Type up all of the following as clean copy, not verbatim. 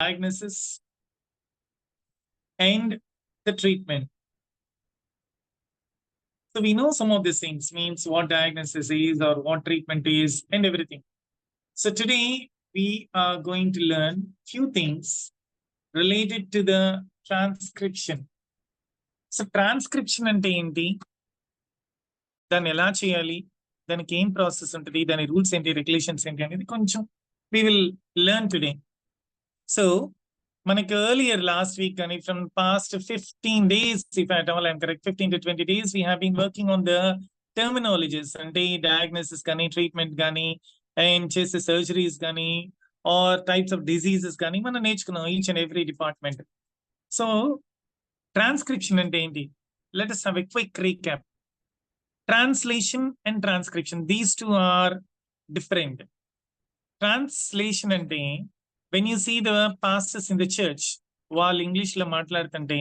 diagnosis and the treatment. So we know some of these things, means what diagnosis is or what treatment is and everything. So today we are going to learn few things related to the transcription. So transcription అంటే ఏంటి, దాన్ని ఎలా చేయాలి, దానికి ఏం process ఉంటుంది, దాని rules ఏంటి, రెగ్యులేషన్స్ ఏంటి అనేది కొంచెం we will learn today. So మనకి earlier last week కానీ from past 15 days, if at all I'm correct, 15 to 20 days we have been working on the terminologies, అంటే diagnosis కానీ ట్రీట్మెంట్ కానీ అండ్ చేసే సర్జరీస్ కానీ ఆర్ టైప్స్ ఆఫ్ డిసీజెస్ కానీ మనం నేర్చుకున్నాం each and every department. So transcription అంటే ఏంటి, let us have a quick recap. Translation and transcription, these two are different. Translation అంటే when you see the pastors in the church, వాళ్ళు English లో మాట్లాడుతుంటే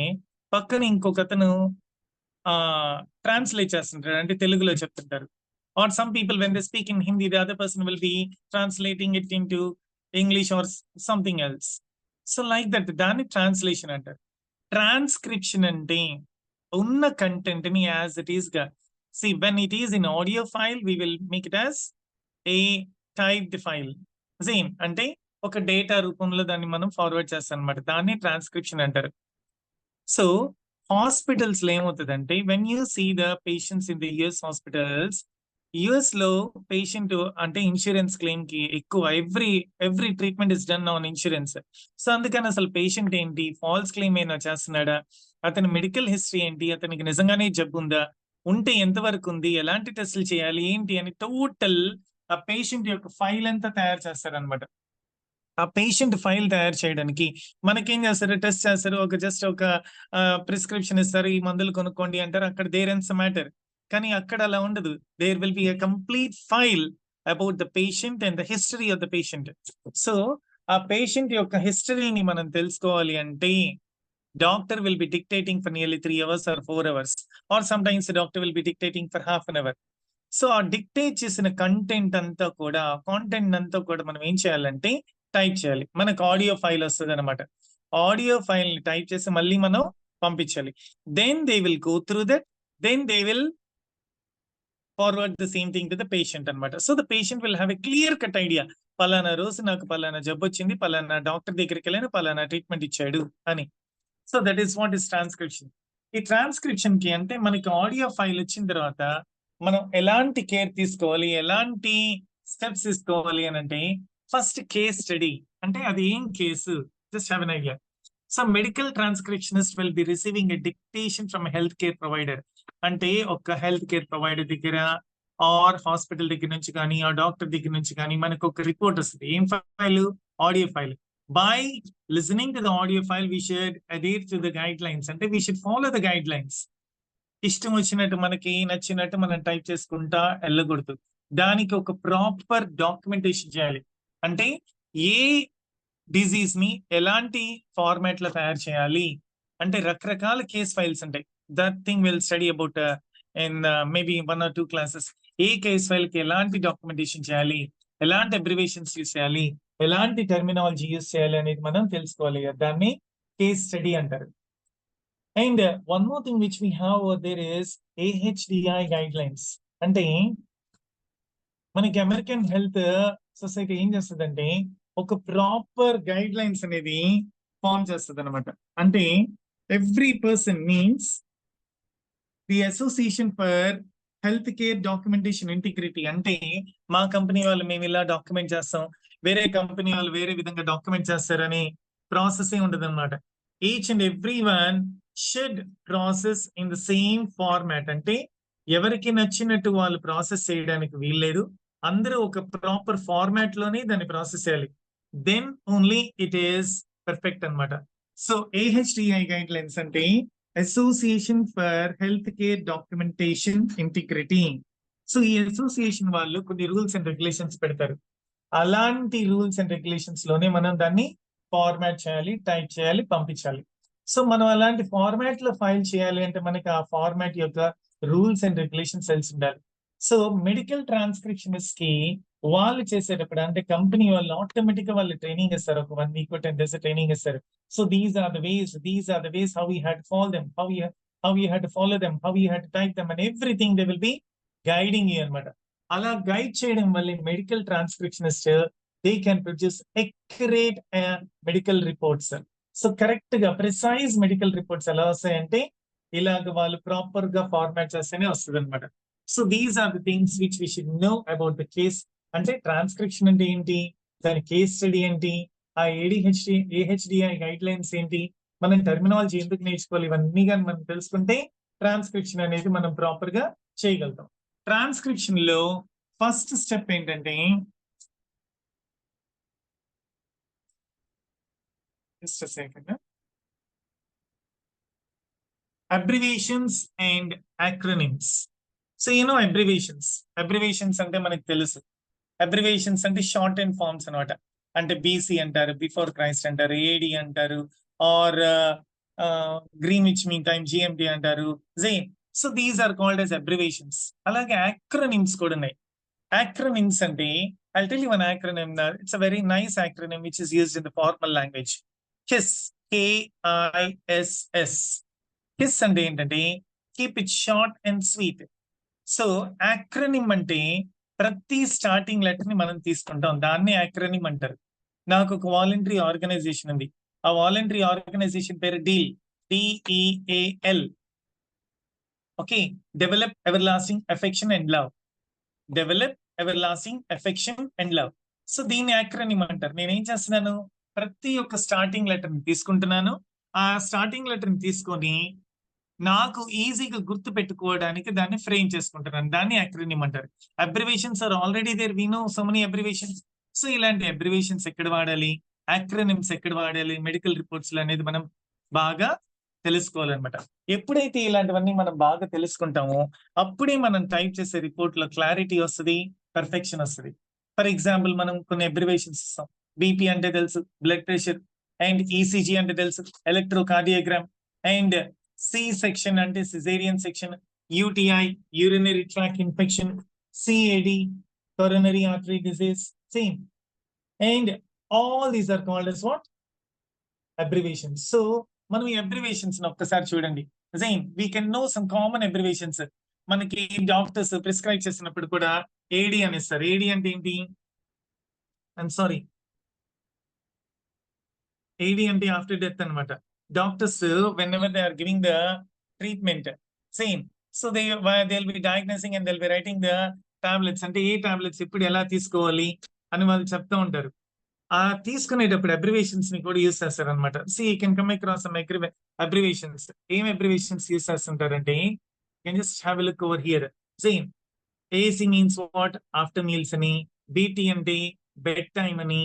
పక్కన ఇంకొక అతను ట్రాన్స్లేట్ చేస్తుంటారు, అంటే తెలుగులో చెప్తుంటారు. Or some people when they speak in Hindi, the other person will be translating it into English or something else. So like that, దాన్ని ట్రాన్స్లేషన్ అంటారు. ట్రాన్స్క్రిప్షన్ అంటే ఉన్న కంటెంట్ ని యాజ్ ఇట్ ఈస్ గా, see when it is in audio file we will make it as a typed file. Same అంటే ఒక data రూపంలో దాన్ని మనం ఫార్వర్డ్ చేస్తాం అనమాట, దాన్ని ట్రాన్స్క్రిప్షన్ అంటారు. సో హాస్పిటల్స్ లో ఏమవుతుందంటే when you see the patients in the US hospitals, US లో పేషెంట్ అంటే ఇన్సూరెన్స్ క్లెయిమ్ కి ఎక్కువ every treatment is done on insurance. So అందుకని అసలు పేషెంట్ ఏంటి, ఫాల్స్ క్లెయిమ్ ఏమైనా చేస్తున్నాడా, అతని మెడికల్ హిస్టరీ ఏంటి, అతనికి నిజంగానే జబ్బు ఉందా, ఉంటే ఎంతవరకు ఉంది, ఎలాంటి టెస్టులు చేయాలి ఏంటి అని టోటల్ ఆ పేషెంట్ యొక్క ఫైల్ అంతా తయారు చేస్తారనమాట. ఆ పేషెంట్ ఫైల్ తయారు చేయడానికి మనకేం చేస్తారు, టెస్ట్ చేస్తారు, ఒక జస్ట్ ఒక ప్రిస్క్రిప్షన్ ఇస్తారు, ఈ మందులు కొనుక్కోండి అంటారు, అక్కడ దేర్ ఎన్స్ మ్యాటర్. కానీ అక్కడ అలా ఉండదు, there will be a complete file about the patient and the history of the patient. So ఆ పేషెంట్ యొక్క హిస్టరీని మనం తెలుసుకోవాలి అంటే doctor will be dictating for nearly 3 hours or 4 hours, or sometimes the doctor will be dictating for half an hour. So ఆ dictate చేసిన content అంతా కూడా, కాంటెంట్ అంతా కూడా మనం ఏం చేయాలంటే టైప్ చేయాలి. మనకు ఆడియో ఫైల్ వస్తుంది అనమాట, ఆడియో ఫైల్ ని టైప్ చేసి మళ్ళీ మనం పంపించాలి. Then they will go through that, then they will forward the same thing to the patient అనమాట. So the patient will have a clear cut idea, పలానా రోజు నాకు పలానా జబ్బు వచ్చింది, పలానా డాక్టర్ దగ్గరికి వెళ్ళాను, పలానా ట్రీట్మెంట్ ఇచ్చాడు అని. So that is what is transcription. ఈ ట్రాన్స్క్రిప్షన్ కి అంటే మనకి ఆడియో ఫైల్ వచ్చిన తర్వాత మనం ఎలాంటి కేర్ తీసుకోవాలి, ఎలాంటి స్టెప్స్ తీసుకోవాలి అని అంటే, ఫస్ట్ కేస్ స్టడీ. అంటే అది ఏం case, just have an idea. So medical transcriptionist will be receiving a dictation from health care provider. అంటే ఒక హెల్త్ కేర్ ప్రొవైడర్ దగ్గర ఆర్ హాస్పిటల్ దగ్గర నుంచి కానీ ఆ డాక్టర్ దగ్గర నుంచి కానీ మనకు ఒక రిపోర్ట్ వస్తుంది. ఏం file, audio file. By listening to the audio file, we should adhere to the guidelines. అంటే we should follow the guidelines. ఇష్టం వచ్చినట్టు మనకి నచ్చినట్టు మనం టైప్ చేసుకుంటా వెళ్ళకూడదు. దానికి ఒక ప్రాపర్ డాక్యుమెంటేషన్ చేయాలి. అంటే ఏ డిజీజ్ ని ఎలాంటి ఫార్మాట్ లో తయారు చేయాలి అంటే రకరకాల కేస్ ఫైల్స్ ఉంటాయి. That thing will study about in maybe 1 or 2 classes. A case file కి ఎలాంటి డాక్యుమెంటేషన్ చేయాలి, ఎలాంటి అబ్రివేషన్స్ యూస్ చేయాలి, ఎలాంటి టెర్మినాలజీ యూస్ చేయాలి అనేది మనం తెలుసుకోవాలి. దాన్ని కేస్ స్టడీ అంటారు. And one more thing which we have their is AHDI guidelines. అంటే మనకి అమెరికన్ హెల్త్ సొసైటీ ఏం చేస్తుందంటే ఒక ప్రాపర్ గైడ్ లైన్స్ అనేది ఫార్మ్ చేస్తుంది అనమాట. అంటే every person means the association for health care documentation integrity. అంటే మా కంపెనీ వాళ్ళు మేము ఇలా డాక్యుమెంట్ చేస్తాం, వేరే కంపెనీ వాళ్ళు వేరే విధంగా డాక్యుమెంట్ చేస్తారని ప్రాసెస్ ఏ ఉండదు అనమాట. Each and every one should process in the same format. అంటే ఎవరికి నచ్చినట్టు వాళ్ళు ప్రాసెస్ చేయడానికి వీల్లేదు, అందరూ ఒక ప్రాపర్ ఫార్మాట్ లోనే దాన్ని ప్రాసెస్ చేయాలి. Then only it is perfect అనమాట. సో AHDI గైడ్ లైన్స్ అంటే association for health care documentation integrity. So ఈ అసోసియేషన్ వాళ్ళు కొన్ని రూల్స్ అండ్ రెగ్యులేషన్స్ పెడతారు. అలాంటి రూల్స్ అండ్ రెగ్యులేషన్స్ లోనే మనం దాన్ని ఫార్మాట్ చేయాలి, టైప్ చేయాలి, పంపించాలి. సో మనం అలాంటి ఫార్మాట్ లో ఫైల్ చేయాలి అంటే మనకి ఆ ఫార్మాట్ యొక్క రూల్స్ అండ్ రెగ్యులేషన్స్ తెలిసి ఉండాలి. సో మెడికల్ ట్రాన్స్క్రిప్షనిస్ట్ కి వాళ్ళు చేసేటప్పుడు అంటే కంపెనీ వాళ్ళు ఆటోమేటిక్ గా వాళ్ళు ట్రైనింగ్ ఇస్తారు, ఒక 1 week 10 days ట్రైనింగ్ ఇస్తారు. So these are the ways how you had to follow them, how you had to follow them, how you had to type them and everything they will be guiding you అనమాట. అలా guide చేయడం వల్ల medical transcriptionist they can produce accurate medical reports. So correct గా precise medical reports ఎలా వస్తాయంటే ఇలాగ వాళ్ళు proper గా ఫార్మాట్ చేస్తేనే వస్తుంది అనమాట. So these are the things which we should know about the case. అంటే ట్రాన్స్క్రిప్షన్ అంటే ఏంటి, దాని కేస్ స్టడీ ఏంటి, ఆ ఏహెచ్డిఐ గైడ్ లైన్స్ ఏంటి, మనం టెర్మినాలజీ ఎందుకు నేర్చుకోవాలి, ఇవన్నీ కానీ మనం తెలుసుకుంటే ట్రాన్స్క్రిప్షన్ అనేది మనం ప్రాపర్ గా చేయగలుగుతాం. ట్రాన్స్క్రిప్షన్ లో ఫస్ట్ స్టెప్ ఏంటంటే just second, abbreviations and acronyms. So abbreviations అంటే మనకు తెలుసు, అబ్రివేషన్స్ అంటే షార్ట్ అండ్ ఫార్మ్స్ అనమాట. అంటే బీసీ అంటారు, బిఫోర్ క్రైస్ట్ అంటారు, ఏడి అంటారు, or Greenwich mean time GMT అంటారు, జైన్. So these are called as abbreviations. అలాగే యాక్రోనిమ్స్ కూడా ఉన్నాయి. Acronyms అంటే I'll tell you one acronym. It's a very nice acronym which is used in the formal language. KISS, KISS. KISS అంటే ఏంటంటే keep it short and sweet. So acronym అంటే ప్రతి starting letter ని మనం తీసుకుంటాం, దాన్ని యాక్రోనిమ్ అంటారు. నాకు ఒక వాలంటరీ ఆర్గనైజేషన్ ఉంది, ఆ వాలంటరీ ఆర్గనైజేషన్ పేరు DEAL. Okay, develop ever lasting affection and love. Develop ever affection and love. So దీన్ని యాక్రోనిమ్ అంటారు. నేను ఏం చేస్తున్నాను, ప్రతి ఒక్క స్టార్టింగ్ లెటర్ ని తీసుకుంటున్నాను, ఆ స్టార్టింగ్ లెటర్ ని తీసుకొని నాకు ఈజీగా గుర్తు పెట్టుకోవడానికి దాన్ని ఫ్రేమ్ చేసుకుంటున్నాను, దాన్ని యాక్రోనిమ్ అంటారు. Abbreviations are already there, we know so many abbreviations. So ఇలాంటి అబ్రివేషన్స్ ఎక్కడ వాడాలి, యాక్రోనిమ్స్ ఎక్కడ వాడాలి మెడికల్ రిపోర్ట్స్ లో అనేది మనం బాగా తెలుసుకోవాలన్నమాట. ఎప్పుడైతే ఇలాంటివన్నీ మనం బాగా తెలుసుకుంటామో అప్పుడే మనం టైప్ చేసే రిపోర్ట్ లో క్లారిటీ వస్తుంది, పర్ఫెక్షన్ వస్తుంది. ఫర్ ఎగ్జాంపుల్ మనం కొన్ని అబ్రివేషన్స్ ఇస్తాం. బీపీ అంటే తెలుసు, బ్లడ్ ప్రెషర్, అండ్ ఈసీజీ అంటే తెలుసు, ఎలక్ట్రోకార్డియోగ్రామ్, అండ్ సి సెక్షన్ అంటే caesarean section, UTI urinary tract infection, CAD coronary artery disease, same. And all these are called as what? Abbreviations. So మనం ఈ అబ్రివేషన్స్ ఒక్కసారి చూడండి. Zane we can know some common abbreviations. మనకి doctors prescribe చేసినప్పుడు కూడా AD అని ఇస్తారు. AD అంటే ఏంటి, ఐఎమ్ సారీ, ఏడి అంటే ఆఫ్టర్ డెత్ అనమాట. Doctors whenever they are giving the treatment, same. So they will be diagnosing and they will be writing the tablets. అంటే ఏ టాబ్లెట్స్ ఇప్పుడు ఎలా తీసుకోవాలి అని వాళ్ళు చెప్తూ ఉంటారు. ఆ తీసుకునేటప్పుడు అబ్రివేషన్స్ ని కూడా యూస్ చేస్తారు అనమాట. See you can come across some abbreviations. ఏం అబ్రివేషన్స్ యూస్ చేస్తుంటారంటే, can just have a look over here. Same, AC means what, after meals అని, బిటి అంటే బెడ్ టైమ్ అని,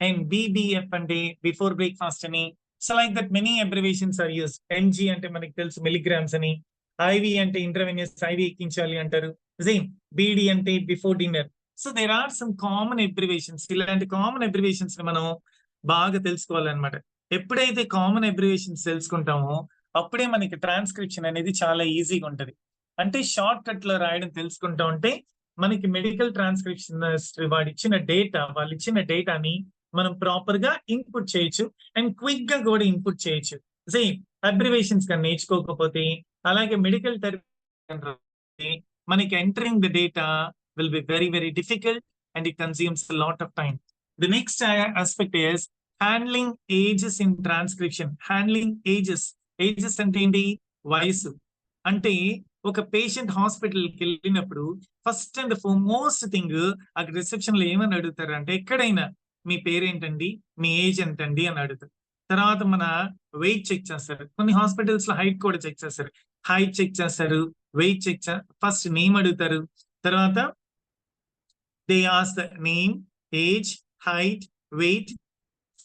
అండ్ బిబిఎఫ్ అంటే బిఫోర్ బ్రేక్ఫాస్ట్ అని. So like that many abbreviations are use. MG అంటే మనకి తెలుసు మిలిగ్రామ్స్ అని, ఐవి అంటే ఇంట్రావెనస్ ఐవి ఎక్కించాలి అంటారు. సేమ్, బిడి అంటే before dinner. So there are some common abbreviations. ఇలాంటి కామన్ అబ్రివేషన్స్ ని మనం బాగా తెలుసుకోవాలన్నమాట. ఎప్పుడైతే కామన్ అబ్రివేషన్స్ తెలుసుకుంటామో అప్పుడే మనకి ట్రాన్స్క్రిప్షన్ అనేది చాలా ఈజీగా ఉంటది. అంటే షార్ట్ కట్ లో రాయడం తెలుసుకుంటా ఉంటే మనకి మెడికల్ ట్రాన్స్క్రిప్షన్ వాళ్ళు ఇచ్చిన డేటాని మనం ప్రాపర్ గా ఇన్పుట్ చేయొచ్చు అండ్ క్విక్ గా కూడా ఇన్పుట్ చేయొచ్చు. సేమ్ అబ్రివేషన్స్ కానీ నేర్చుకోకపోతే, అలాగే మెడికల్ థెరపీ మనకి entering the data will be very, very difficult and it consumes a lot of time. The next aspect is handling ages in transcription. Handling ages. Ages అంటే ఏంటి, వయసు. అంటే ఒక patient హాస్పిటల్కి వెళ్ళినప్పుడు ఫస్ట్ అండ్ ఫార్మోస్ట్ థింగ్ అక్కడ reception లో ఏమని అడుగుతారు అంటే, ఎక్కడైనా మీ పేరేంటండి, మీ ఏజ్ ఎంతండి అని అడుగుతారు. తర్వాత మన వెయిట్ చెక్ చేస్తారు. కొన్ని హాస్పిటల్స్ లో హైట్ కూడా చెక్ చేస్తారు. హైట్ చెక్ చేస్తారు, వెయిట్ చెక్ ఫస్ట్ నేమ్ అడుగుతారు, తర్వాత they ask the name, age, height, weight,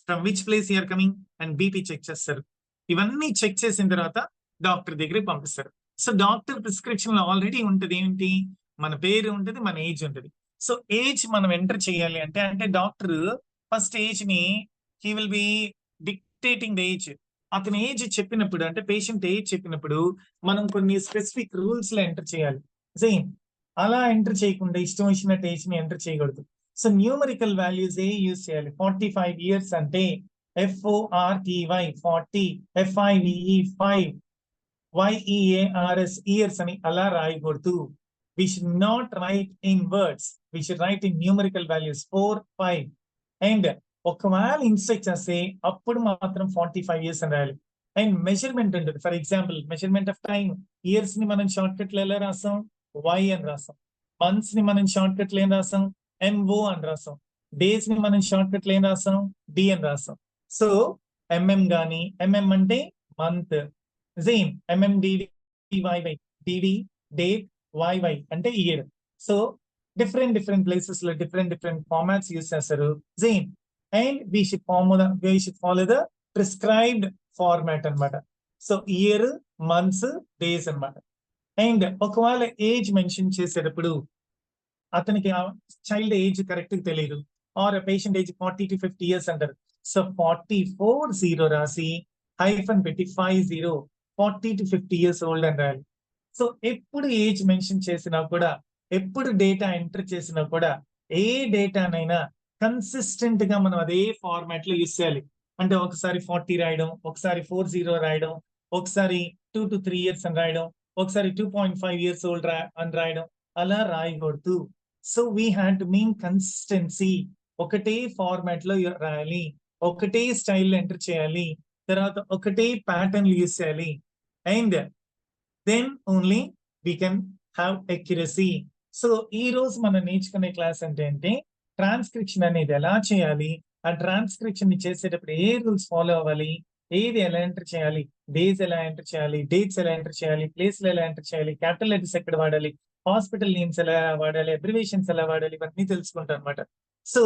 from which place you are coming, and BP check చేస్తారు. ఇవన్నీ చెక్ చేసిన తర్వాత డాక్టర్ దగ్గరికి పంపిస్తారు. సో డాక్టర్ ప్రిస్క్రిప్షన్ లో ఆల్రెడీ ఉంటుంది ఏంటి, మన పేరు ఉంటుంది, మన ఏజ్ ఉంటుంది. సో ఏజ్ మనం ఎంటర్ చేయాలి అంటే డాక్టర్ ఫస్ట్ ఏజ్ ని he will be dictating the age. అతని ఏజ్ చెప్పినప్పుడు, అంటే పేషెంట్ ఏజ్ చెప్పినప్పుడు మనం కొన్ని స్పెసిఫిక్ రూల్స్ లో ఎంటర్ చేయాలి. సేమ్ అలా ఎంటర్ చేయకుండా ఇష్టం వచ్చినట్టు ఏజ్ ని ఎంటర్ చేయకూడదు. సో న్యూమరికల్ వాల్యూస్ ఏ యూజ్ చేయాలి. 45 years అంటే FORTY 40, FIVE 5, YEARS ఇయర్స్ అని అలా రాయకూడదు. We should not write in words. We should write in numerical values 4, 5. And ఒకవేళ ఇన్స్ట్రక్ట్ చేస్తే అప్పుడు మాత్రం 45 years అని రాయాలి. అండ్ మెజర్మెంట్ ఉంటుంది. For example measurement of time. Years ని మనం షార్ట్ కట్ లో ఎలా రాసాం? Y అని రాసాం. మంత్స్ ని మనం షార్ట్ కట్ లో ఏం రాసాం? MO అని రాసాం. డేస్ ని మనం షార్ట్ కట్ లో ఏం రాసాం? D అని రాసాం. సో MM గాని, MM అంటే month, same MMDD YY, DD date, YY అంటే ఇయర్. సో డిఫరెంట్ ప్లేసెస్ లో డిఫరెంట్ ఫార్మాట్స్ యూస్ చేస్తారు. Same and we should follow the prescribed format అన్నమాట. సో ఇయర్, మంత్స్, డేస్ అన్నమాట. అండ్ ఒకవేళ ఏజ్ మెన్షన్ చేసేటప్పుడు అతనికి చైల్డ్ ఏజ్ కరెక్ట్ తెలియదు, or patient age 40 to 50 years అంటారు. సో 44 రాసి హైఫన్ పెట్టి 50 40 to 50 years old అని రాయాలి. సో ఎప్పుడు ఏజ్ మెన్షన్ చేసినా కూడా, ఎప్పుడు డేటా ఎంటర్ చేసినా కూడా, ఏ డేటానైనా కన్సిస్టెంట్ గా మనం అదే ఫార్మాట్ లో యూస్ చేయాలి. అంటే ఒకసారి 40 రాయడం, ఒకసారి 40 రాయడం, ఒకసారి 2 to 3 years అని రాయడం, ఒకసారి 2.5 years old అని రాయడం, అలా రాయకూడదు. So we had to mean consistency. ఒకటే ఫార్మాట్ లో రాయాలి, ఒకటే స్టైల్ ఎంటర్ చేయాలి, తర్వాత ఒకటే ప్యాటర్న్ యూస్ చేయాలి. And then only we can have accuracy. So ఈ రోజు మనం నేర్చుకునే క్లాస్ అంటే ట్రాన్స్క్రిప్షన్ అనేది ఎలా చేయాలి, ఆ ట్రాన్స్క్రిప్షన్ ని చేసేటప్పుడు ఏ రూల్స్ ఫాలో అవ్వాలి, ఏది ఎలా ఎంటర్ చేయాలి, డేస్ ఎలా ఎంటర్ చేయాలి, డేట్స్ ఎలా ఎంటర్ చేయాలి, ప్లేస్లు ఎలా ఎంటర్ చేయాలి, క్యాపిటల్ లెటర్స్ ఎక్కడ వాడాలి, హాస్పిటల్ నేమ్స్ ఎలా వాడాలి, అబ్రివేషన్స్ ఎలా వాడాలి, ఇవన్నీ తెలుసుకుంటాం అనమాట. సో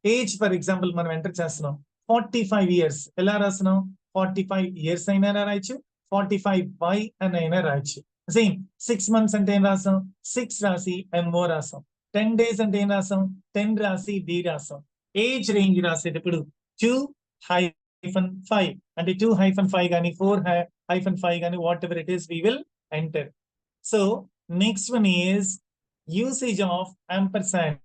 ఏజ్ ఫర్ ఎగ్జాంపుల్ మనం ఎంటర్ చేస్తున్నాం 45 years, ఎలా రాస్తున్నాం? 45 years అయినా రాయొచ్చు, 45Y అని అయినా రాయొచ్చు. సేమ్ 6 months అంటే ఏం రాసాం? 6 రాసి MO రాసాం. 10 days అంటే ఏం రాసాం? 10 రాసి D రాసాం. ఏజ్ రేంజ్ రాసేటప్పుడు 2-5 అంటే 2-5 కానీ 4-5 కానీ whatever it is we will enter. So next one is usage of ampersand.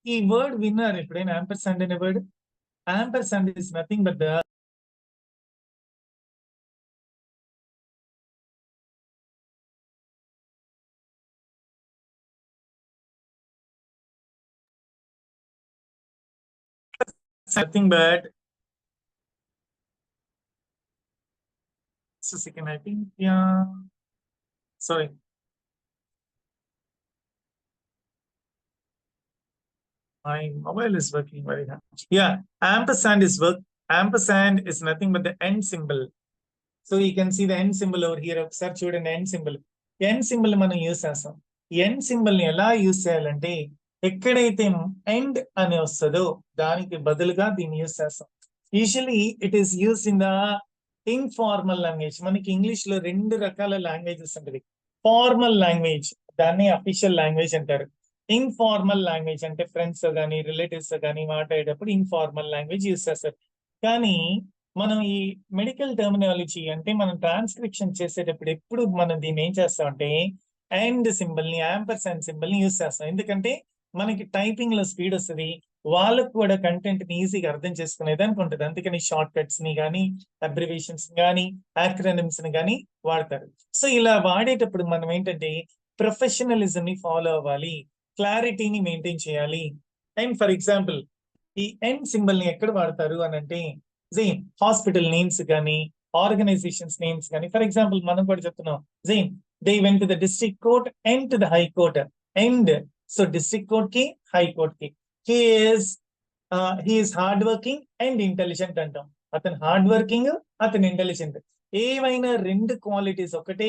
ఈ వర్డ్ విన్నారు ఎప్పుడైనా? ampersand అనే word. ampersand is nothing but the nothing but just a second, I think, yeah, sorry, my mobile is working very hard. Yeah, ampersand is nothing but the end symbol. So you can see the end symbol over here. ఒకసారి చూడండి, end symbol. end symbol మనం use చేస్తాం. end symbol ని ఎలా use చేయాలంటే, ఎక్కడైతే end అని వస్తుందో దానికి బదులుగా దీన్ని యూస్ చేస్తాం. Usually it is use in the informal language. మనకి ఇంగ్లీష్ లో 2 రకాల లాంగ్వేజెస్ ఉంటుంది. ఫార్మల్ లాంగ్వేజ్, దాన్ని అఫీషియల్ లాంగ్వేజ్ అంటారు. ఇన్ఫార్మల్ లాంగ్వేజ్ అంటే ఫ్రెండ్స్ కానీ రిలేటివ్స్ కానీ మాట్లాడేటప్పుడు ఇన్ఫార్మల్ లాంగ్వేజ్ యూస్ చేస్తారు. కానీ మనం ఈ మెడికల్ టర్మినాలజీ అంటే మనం ట్రాన్స్క్రిప్షన్ చేసేటప్పుడు ఎప్పుడు మనం దీన్ని ఏం చేస్తామంటే అండ్ సింబల్ ని, యాంపర్సాండ్ సింబల్ ని యూస్ చేస్తాం. ఎందుకంటే మనకి టైపింగ్ లో స్పీడ్ వస్తుంది, వాళ్ళకు కూడా కంటెంట్ ని ఈజీగా అర్థం చేసుకునేది అనుకుంటుంది. అందుకని షార్ట్ కట్స్ ని కానీ, అబ్రివేషన్స్ కానీ, యాక్రోనిమ్స్ ని కానీ వాడతారు. సో ఇలా వాడేటప్పుడు మనం ఏంటంటే ప్రొఫెషనలిజం ని ఫాలో అవ్వాలి, క్లారిటీని మెయింటైన్ చేయాలి. అండ్ ఫర్ ఎగ్జాంపుల్ ఈ ఎండ్ సింబల్ ని ఎక్కడ వాడతారు అని అంటే, జైన్ హాస్పిటల్ నేమ్స్ కానీ, ఆర్గనైజేషన్స్ నేమ్స్ కానీ. ఫర్ ఎగ్జాంపుల్ మనం కూడా చెప్తున్నాం, Jain they went to the district court and to the high court. And so district court కి, హై కోర్ట్ కి. He is hard working and intelligent అంటాం. అతను హార్డ్ వర్కింగ్, అతను ఇంటెలిజెంట్. ఏవైనా 2 క్వాలిటీస్ ఒకటే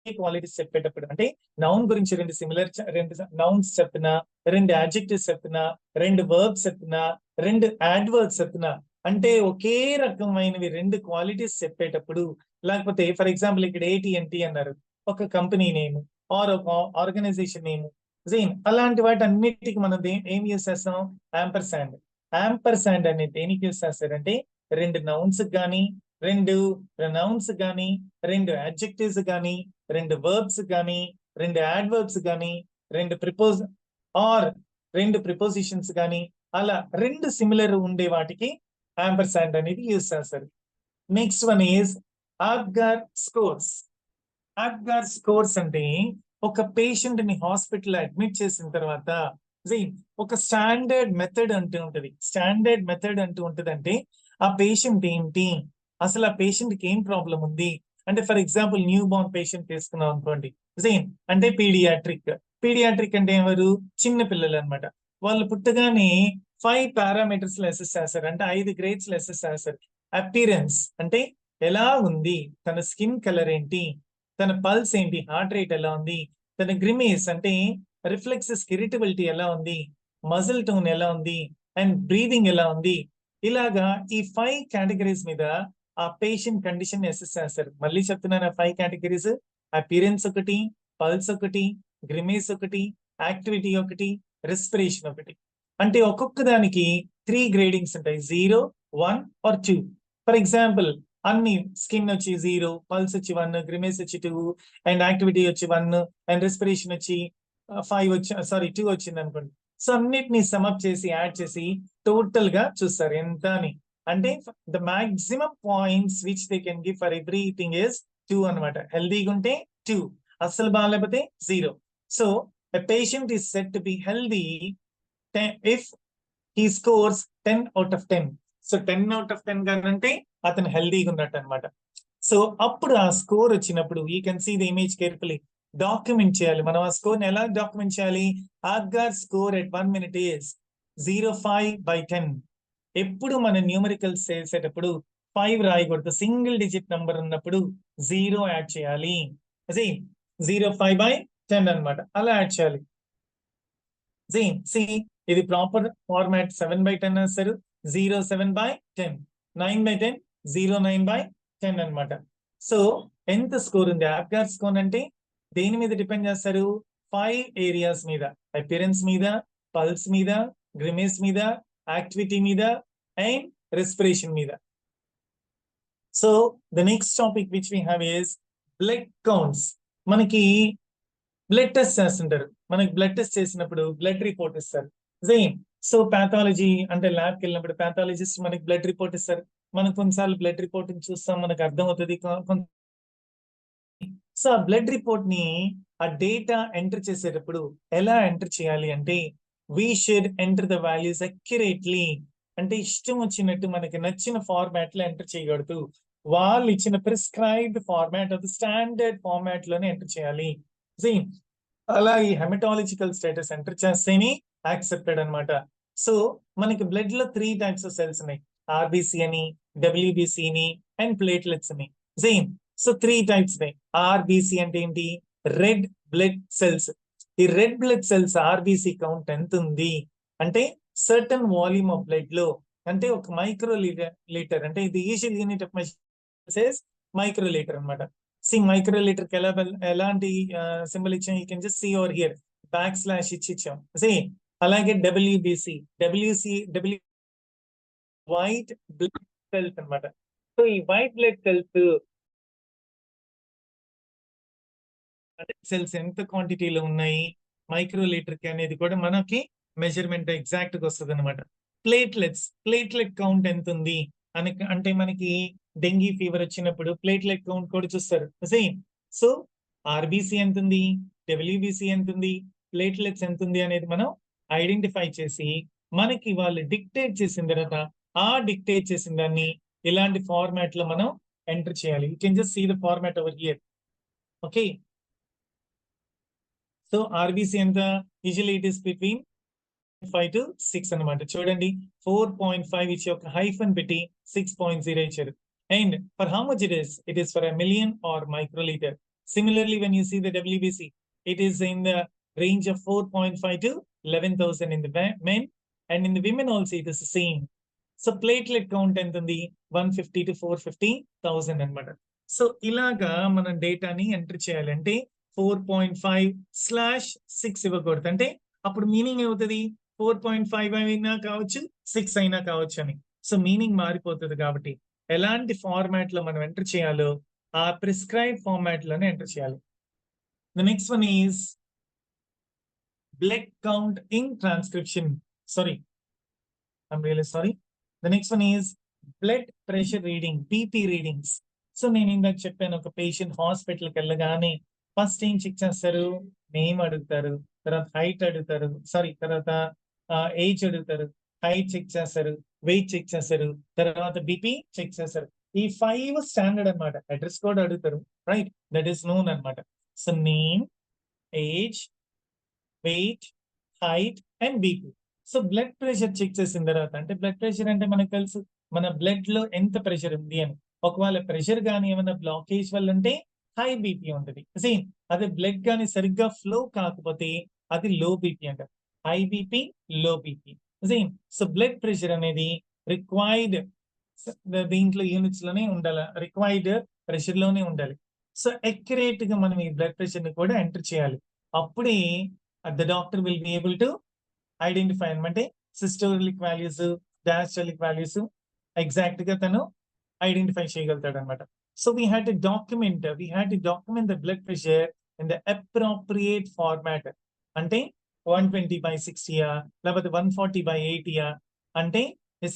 క్వాలిటీస్ చెప్పేటప్పుడు, అంటే నౌన్ గురించి 2 నౌన్స్ చెప్పినా, 2 adjectives చెప్పినా, 2 verbs చెప్పినా, 2 adverbs చెప్పినా, అంటే ఒకే రకమైనవి 2 క్వాలిటీస్ చెప్పేటప్పుడు, లేకపోతే ఫర్ ఎగ్జాంపుల్ ఇక్కడ AT&T అన్నారు, ఒక కంపెనీ నేమ్ ఆర్ ఒక ఆర్గనైజేషన్ నేమ్, అలాంటి వాటి అన్నిటికి మనం ఏం యూస్ చేస్తాం? యాంపర్సాండ్. యాంపర్సాండ్ అనేది దేనికి యూస్ చేస్తారంటే 2 నౌన్స్ కానీ, 2 ప్రొనౌన్స్ కానీ, 2 adjectives కానీ, 2 verbs కానీ, 2 adverbs కానీ, 2 ప్రిపోజ్ ఆర్ రెండు ప్రిపోజిషన్స్ కానీ అలా రెండు సిమిలర్ ఉండే వాటికి యాంపర్సాండ్ అనేది యూజ్ చేస్తారు. Next one is Apgar scores. Apgar scores అంటే ఒక పేషెంట్ ని హాస్పిటల్ అడ్మిట్ చేసిన తర్వాత ఒక స్టాండర్డ్ మెథడ్ అంటూ ఉంటది. స్టాండర్డ్ మెథడ్ అంటూ ఉంటది అంటే ఆ పేషెంట్ ఏంటి, అసలు ఆ పేషెంట్ కి ఏం ప్రాబ్లం ఉంది అంటే, for example new Born patient తీసుకున్నాం అనుకోండి, అంటే పీడియాట్రిక్. పీడియాట్రిక్ అంటే ఎవరు, చిన్న పిల్లలు అనమాట. వాళ్ళు పుట్టగానే 5 పారామీటర్స్ లో అసెస్ చేస్తారు, అంటే 5 గ్రేడ్స్ లో అసెస్ చేస్తారు. అపిరెన్స్ అంటే ఎలా ఉంది, తన స్కిన్ కలర్ ఏంటి, తన పల్స్ ఏంటి, హార్ట్ రేట్ ఎలా ఉంది, తన గ్రిమేస్ అంటే రిఫ్లెక్సెస్ ఇరిటబిలిటీ ఎలా ఉంది, మజిల్ టోన్ ఎలా ఉంది, అండ్ బ్రీదింగ్ ఎలా ఉంది. ఇలాగా ఈ 5 కేటగిరీస్ మీద ఆ పేషెంట్ కండిషన్ అసెస్ చేస్తారు. మళ్ళీ చెప్తున్నాను, ఆ 5 కేటగిరీస్: అపిరెన్స్ ఒకటి, పల్స్ ఒకటి, గ్రిమేస్ ఒకటి, యాక్టివిటీ ఒకటి, రెస్పిరేషన్ ఒకటి. అంటే ఒక్కొక్క దానికి 3 గ్రేడింగ్స్ ఉంటాయి, 0, 1 or 2. ఫర్ ఎగ్జాంపుల్ అన్ని స్కిన్ వచ్చి 0, పల్స్ వచ్చి 1, గ్రిమేస్ వచ్చి 2, అండ్ యాక్టివిటీ వచ్చి 1, అండ్ రెస్పిరేషన్ వచ్చి 5 వచ్చి 2 వచ్చింది అనుకోండి. సో అన్నిటిని సమప్ చేసి యాడ్ చేసి టోటల్ గా చూస్తారు ఎంత అని. అంటే the maximum points which they can give for everything is 2 అనమాట. హెల్దీగా ఉంటే 2, అస్సలు బాగాలేకపోతే 0. So a patient is said to be healthy if he scores 10 out of 10. So 10 out of 10 గానంటే అతను హెల్దీగా ఉన్నట్టు అనమాట. సో అప్పుడు ఆ స్కోర్ వచ్చినప్పుడు you can see the image carefully. Document చేయాలి మనం. ఆ స్కోర్ ని ఎలా డాక్యుమెంట్ చేయాలి? Apgar score at 1 minute is 0.5/10. ఎప్పుడు మనం న్యూమరికల్స్ చేసేటప్పుడు 5 రాయకూడదు, సింగిల్ డిజిట్ నంబర్ ఉన్నప్పుడు 0 యాడ్ చేయాలి. 0.5/10 అనమాట, అలా యాడ్ చేయాలి. ఇది ప్రాపర్ ఫార్మాట్. 7/10 వేస్తారు, 0.7/10, 9/10, 0.9/10 అనమాట. సో ఎంత స్కోర్ ఉంది? అప్గార్ స్కోర్ అంటే దేని మీద డిపెండ్ చేస్తారు? 5 ఏరియాస్ మీద: అపిరెన్స్ మీద, పల్స్ మీద, గ్రిమేస్ మీద, యాక్టివిటీ మీద, అండ్ రెస్పిరేషన్ మీద. So the next topic which we have is blood counts. మనకి బ్లడ్ టెస్ట్ చేస్తుంటారు. మనకి బ్లడ్ టెస్ట్ చేసినప్పుడు బ్లడ్ రిపోర్ట్ ఇస్తారు. సో పాథాలజీ అంటే ల్యాబ్కి వెళ్ళినప్పుడు పాథాలజిస్ట్ మనకి బ్లడ్ రిపోర్ట్ ఇస్తారు. మనం కొన్నిసార్లు బ్లడ్ రిపోర్ట్ చూస్తాం, మనకు అర్థం అవుతుంది. సో ఆ బ్లడ్ రిపోర్ట్ ని ఆ డేటా ఎంటర్ చేసేటప్పుడు ఎలా ఎంటర్ చేయాలి అంటే, we should enter the values accurately. అంటే ఇష్టం వచ్చినట్టు మనకి నచ్చిన ఫార్మాట్ లో ఎంటర్ చేయకూడదు. వాళ్ళు ఇచ్చిన ప్రిస్క్రైబ్డ్ ఫార్మాట్, అది స్టాండర్డ్ ఫార్మాట్ లోనే ఎంటర్ చేయాలి. అలా ఈ హెమటాలజికల్ స్టేటస్ ఎంటర్ చేస్తేనే యాక్సెప్టెడ్ అనమాట. సో మనకి బ్లడ్ లో 3 types ఆఫ్ సెల్స్ ఉన్నాయి: ఆర్బిసి అని, డబ్ల్యూబిసి అని, అండ్ ప్లేట్లెట్స్ అని. సో 3 types ఉన్నాయి. ఆర్బిసి అంటే ఏంటి? Red blood cells. ఈ red blood cells RBC count ఎంత ఉంది అంటే, సర్టన్ వాల్యూమ్ ఆఫ్ బ్లడ్ లో, అంటే ఒక మైక్రో లీటర్, అంటే ఇది easy unit of measurement micro litre అనమాట. మైక్రో లీటర్ కి ఎలాంటి సింబల్ ఇచ్చాం? You can just see over here, / ఇచ్చాం. అలాగే డబ్ల్యూబిసి, వైట్ బ్లడ్ సెల్స్ అనమాట. సో ఈ వైట్ బ్లడ్ సెల్స్ ఎంత క్వాంటిటీలో ఉన్నాయి మైక్రో లీటర్ కి అనేది కూడా మనకి మెజర్మెంట్ ఎగ్జాక్ట్ గా వస్తుంది అనమాట. ప్లేట్లెట్ కౌంట్ ఎంత ఉంది అని అంటే, మనకి డెంగీ ఫీవర్ వచ్చినప్పుడు ప్లేట్లెట్ కౌంట్ కూడా చూస్తారు. సో ఆర్బిసి ఎంత ఉంది, డబ్ల్యూబిసి ఎంత ఉంది, ప్లేట్లెట్స్ ఎంత ఉంది అనేది మనం ఐడెంటిఫై చేసి, మనకి వాళ్ళు డిక్టేట్ చేసిన తర్వాత ఆ డిక్టేట్ చేసిన దాన్ని ఇలాంటి ఫార్మాట్ లో మనం ఎంటర్ చేయాలి. You can just see the format over here. Okay, so RBC ఎంత? Usually it is between 5 to 6 అనమాట. చూడండి, 4.5 ఇచ్చి ఒక హైఫన్ పెట్టి 6.0 ఇచ్చారు. And for how much it is for 1 million or microliter. Similarly, when you see the WBC, it is in the range of 4.5 to 11,000 in the men, and in the women also it is the same. So platelet count ఎంత ఉంది? 150 to 450,000 అనమాట. So ఇలాగా మనం డేటాని enter చేయాలంటే 4.5/6 ఇవ్వకూడదు. అంటే అప్పుడు మీనింగ్ ఏమవుతుంది? 4.5 అయినా కావచ్చు, 6 అయినా కావచ్చు అని. సో మీనింగ్ మారిపోతుంది. కాబట్టి ఎలాంటి ఫార్మాట్ లో మనం ఎంటర్ చేయాలో ఆ ప్రిస్క్రైబ్ ఫార్మాట్ లోనే ఎంటర్ చేయాలి. The next one is blood count in transcription. Sorry, I'm really sorry. The next one is blood pressure reading, BP readings. So నేను ఇందాక చెప్పాను, ఒక పేషెంట్ హాస్పిటల్కి వెళ్ళగానే ఫస్ట్ ఏం చెక్ చేస్తారు, నేమ్ అడుగుతారు, తర్వాత హైట్ అడుగుతారు, సారీ తర్వాత ఏజ్ అడుగుతారు, హైట్ చెక్ చేస్తారు, వెయిట్ చెక్ చేస్తారు, తర్వాత బీపీ చెక్ చేస్తారు. ఈ 5 స్టాండర్డ్ అన్నమాట. అడ్రస్ కూడా అడుగుతారు, రైట్? దట్ ఈస్ నోన్ అన్నమాట. So name, age, weight, height and BP. So blood pressure check చేసిన తర్వాత, అంటే బ్లడ్ ప్రెషర్ అంటే మనకు తెలుసు మన బ్లడ్ లో ఎంత ప్రెషర్ ఉంది అని. ఒకవేళ ప్రెషర్ కానీ ఏమైనా బ్లాకేజ్ వల్ల ఉంటే హై బీపీ ఉంటుంది. సేమ్ అదే బ్లడ్ కానీ సరిగ్గా ఫ్లో కాకపోతే అది లో బీపీ అంటారు. High BP, low BP. Same. So blood pressure అనేది రిక్వైర్డ్ దీంట్లో యూనిట్స్ లోనే ఉండాలి, రిక్వైర్డ్ ప్రెషర్ లోనే ఉండాలి. సో అక్యురేట్ గా మనం ఈ బ్లడ్ ప్రెషర్ ని కూడా ఎంటర్ చేయాలి. అప్పుడే the doctor will be able to identify అంటే systolic values, diastolic values exact గా తను ఐడెంటిఫై చేయగలుగుతాడు అనమాట. So we had to document the blood pressure in the appropriate format. అంటే 120/60 లేకపోతే 140/80 అంటే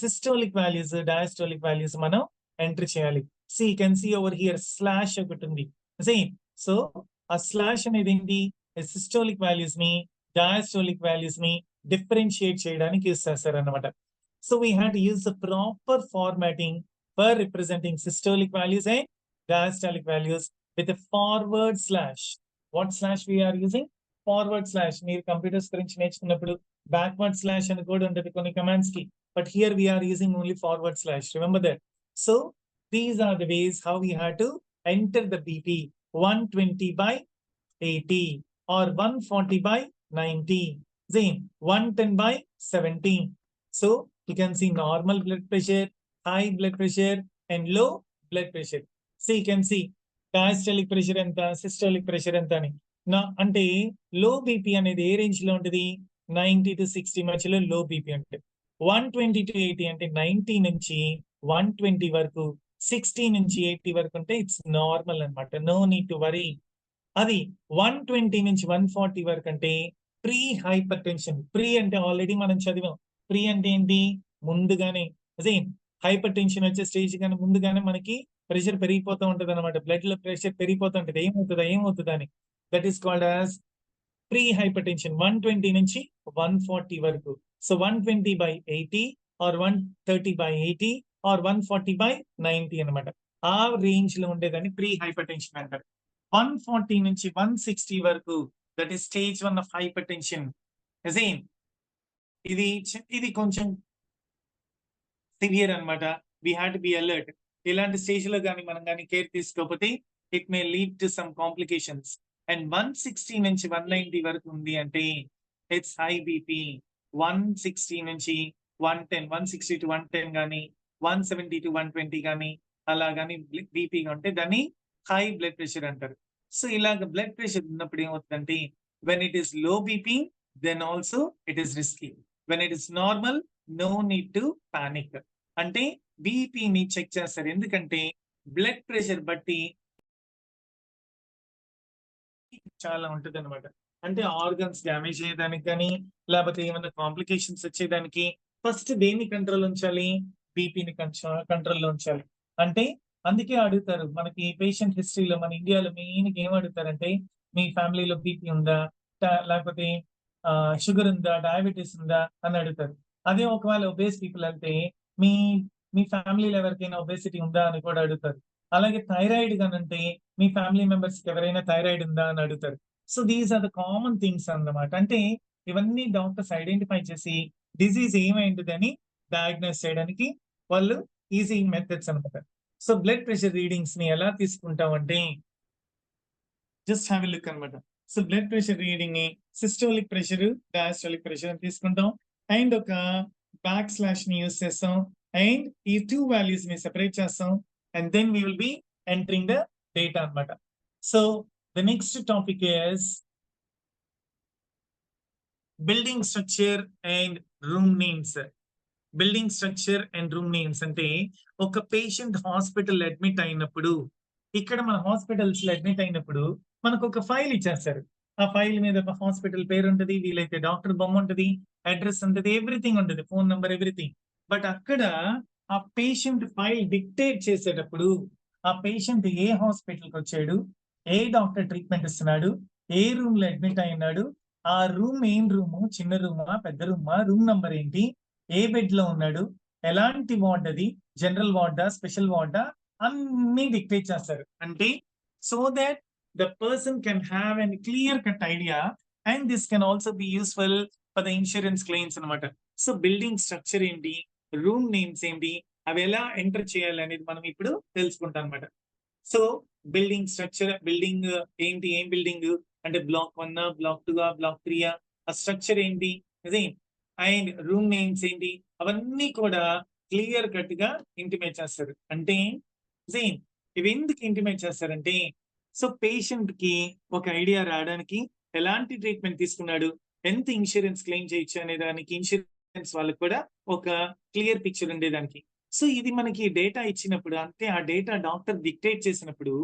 సిస్టోలిక్ వాల్యూస్, డయాస్టోలిక్ వాల్యూస్ మనం ఎంటర్ చేయాలి. See can see over here slash ఒకటి ఉంది. సేమ్. సో ఆ స్లాష్ అనేది ఏంటి, సిస్టోలిక్ వాల్యూస్ ని, డయాస్టోలిక్ వాల్యూస్ ని డిఫరెన్షియేట్ చేయడానికి యూస్ చేస్తారు అనమాట. So we had to use the proper formatting for representing systolic values and diastolic values with a forward slash. What slash we are using? Forward slash. మీరు computers గురించి నేర్చుకున్నప్పుడు backward slash అని కూడా ఉంటుంది కొన్ని కమాండ్స్ కి, but here we are using only forward slash. Remember that. So these are the ways how we had to enter the BP 120/80 or 140/90. Same 110/70. So you can see normal blood pressure, high blood pressure and low blood pressure. So you can see diastolic pressure ఎంత, systolic pressure ఎంత అని. నా అంటే low BP అనేది ఏ range లో ఉంటుంది, 90 to 60 మధ్యలో low BP ఉంటుంది. 120 to 80 అంటే 90 నుంచి 120 వరకు, 60 నుంచి 80 వరకు ఉంటే ఇట్స్ నార్మల్ అన్నమాట. No need to worry. అది 120 నుంచి 140 వరకు అంటే ప్రీ హైపర్ టెన్షన్. ప్రీ అంటే ఆల్రెడీ మనం చదివాం. ప్రీ అంటే ఏంటి, ముందుగానే. సేమ్ హైపర్ టెన్షన్ వచ్చే స్టేజ్ కానీ ముందుగానే మనకి ప్రెషర్ పెరిగిపోతూ ఉంటది అనమాట. బ్లడ్ లో ప్రెషర్ పెరిగిపోతూ ఉంటది, ఏమవుతుంది అని. That is called as pre hyper tension. 120 నుంచి 140 వరకు. సో 120/80 ఆర్ 130/80 ఆర్ 140/90 అనమాట. ఆ రేంజ్ లో ఉండేదాన్ని ప్రీ హైపర్ టెన్షన్ అంటారు. 140 నుంచి 160 వరకు that is stage 1 of hyper tension. ఇది కొంచెం సివియర్ అనమాట. We had to be alert. ఇలాంటి స్టేజ్ లో కానీ మనం కానీ కేర్ తీసుకోకపోతే it may lead to some complications. And 160 నుంచి 190 వరకు ఉంది అంటే ఇట్స్ హై బీపీ. 160 నుంచి 110, 160 to 110 కానీ 170 to 120 కానీ అలా కానీ బీపీ ఉంటే దాన్ని హై బ్లడ్ ప్రెషర్ అంటారు. సో ఇలాగ బ్లడ్ ప్రెషర్ ఉన్నప్పుడు ఏమవుతుందంటే when it is low BP then also it is risky. When it is normal no need to panic. అంటే బీపీని చెక్ చేస్తారు, ఎందుకంటే బ్లడ్ ప్రెషర్ బట్టి చాలా ఉంటది అనమాట. అంటే ఆర్గన్స్ డ్యామేజ్ అయ్యేదానికి కానీ లేకపోతే ఏమైనా కాంప్లికేషన్స్ వచ్చేదానికి ఫస్ట్ దేన్ని కంట్రోల్ ఉంచాలి, బీపీని కంట్రోల్లో ఉంచాలి. అంటే అందుకే అడుగుతారు మనకి పేషెంట్ హిస్టరీలో, మన ఇండియాలో మెయిన్ ఏం అడుగుతారంటే మీ ఫ్యామిలీలో బీపీ ఉందా, లేకపోతే షుగర్ ఉందా, డయాబెటీస్ ఉందా అని అడుగుతారు. అదే ఒకవేళ ఒబేస్ పీపుల్ అంటే మీ ఫ్యామిలీలో ఎవరికైనా ఒబేసిటీ ఉందా అని కూడా అడుగుతారు. అలాగే థైరాయిడ్ గానంటే మీ ఫ్యామిలీ మెంబర్స్ కి ఎవరైనా థైరాయిడ్ ఉందా అని అడుగుతారు. So these are the common things అన్నమాట. అంటే ఇవన్నీ డాక్టర్స్ ఐడెంటిఫై చేసి డిజీజ్ ఏమైంది అని డయాగ్నోస్ చేయడానికి వాళ్ళు ఈజీ మెథడ్స్ అనమాట. సో బ్లడ్ ప్రెషర్ రీడింగ్స్ ని ఎలా తీసుకుంటామంటే జస్ట్ హ్యావ్ ఎ లుక్ అనమాట. సో బ్లడ్ ప్రెషర్ రీడింగ్ ని సిస్టోలిక్ ప్రెషర్, డయాస్టోలిక్ ప్రెషర్ అని తీసుకుంటాం. అండ్ ఒక బ్యాక్ స్లాష్ ని యూస్ చేస్తాం. అండ్ ఈ 2 వాల్యూస్ ని సెపరేట్ చేస్తాం. And then we will be entering the data అనమాట. So the next topic is building structure and room names. Building structure and room names అంటే ఒక పేషెంట్ హాస్పిటల్ అడ్మిట్ అయినప్పుడు, ఇక్కడ మన హాస్పిటల్స్ లో అడ్మిట్ అయినప్పుడు మనకు ఒక ఫైల్ ఇచ్చేస్తారు. ఆ ఫైల్ మీద ఒక హాస్పిటల్ పేరు ఉంటది, వీలైతే డాక్టర్ బొమ్మ ఉంటది, అడ్రస్ ఉంటది, ఎవ్రీథింగ్ ఉంటది, ఫోన్ నంబర్ ఎవ్రీథింగ్. బట్ అక్కడ ఆ పేషెంట్ ఫైల్ డిక్టేట్ చేసేటప్పుడు ఆ పేషెంట్ ఏ హాస్పిటల్కి వచ్చాడు, ఏ డాక్టర్ ట్రీట్మెంట్ ఇస్తున్నాడు, ఏ రూమ్ లో అడ్మిట్ అయినాడు, ఆ రూమ్ ఏం రూము, చిన్న రూమా పెద్ద రూమా, రూమ్ నంబర్ ఏంటి, ఏ బెడ్ లో ఉన్నాడు, ఎలాంటి వార్డ్ అది, జనరల్ వార్డా స్పెషల్ వార్డా, అన్ని డిక్టేట్ చేస్తారు. అంటే so that the person can have a clear cut idea, and this can also be useful for the insurance claims అనమాట. సో బిల్డింగ్ స్ట్రక్చర్ ఏంటి, రూమ్ నేమ్స్ ఏంటి, అవి ఎలా ఎంటర్ చేయాలి అనేది మనం ఇప్పుడు తెలుసుకుంటాం అనమాట. సో బిల్డింగ్ స్ట్రక్చర్, బిల్డింగ్ ఏంటి, ఏం బిల్డింగ్ అంటే బ్లాక్ 1, బ్లాక్ 2, బ్లాక్ 3, ఆ స్ట్రక్చర్ ఏంటి, అదే అండ్ రూమ్ నేమ్స్ ఏంటి, అవన్నీ కూడా క్లియర్ కట్ గా ఇంటిమేట్ చేస్తారు. అంటే సేమ్ ఇవి ఎందుకు ఇంటిమేట్ చేస్తారంటే, సో పేషెంట్ కి ఒక ఐడియా రావడానికి, ఎలాంటి ట్రీట్మెంట్ తీసుకున్నాడు, ఎంత ఇన్సూరెన్స్ క్లెయిమ్ చేయొచ్చు అనే దానికి ఇన్సూరెన్స్ వాళ్ళకి కూడా ఒక క్లియర్ పిక్చర్ ఉండేదానికి. సో ఇది మనకి డేటా ఇచ్చినప్పుడు, అంటే ఆ డేటా డాక్టర్ డిక్టేట్ చేసినప్పుడు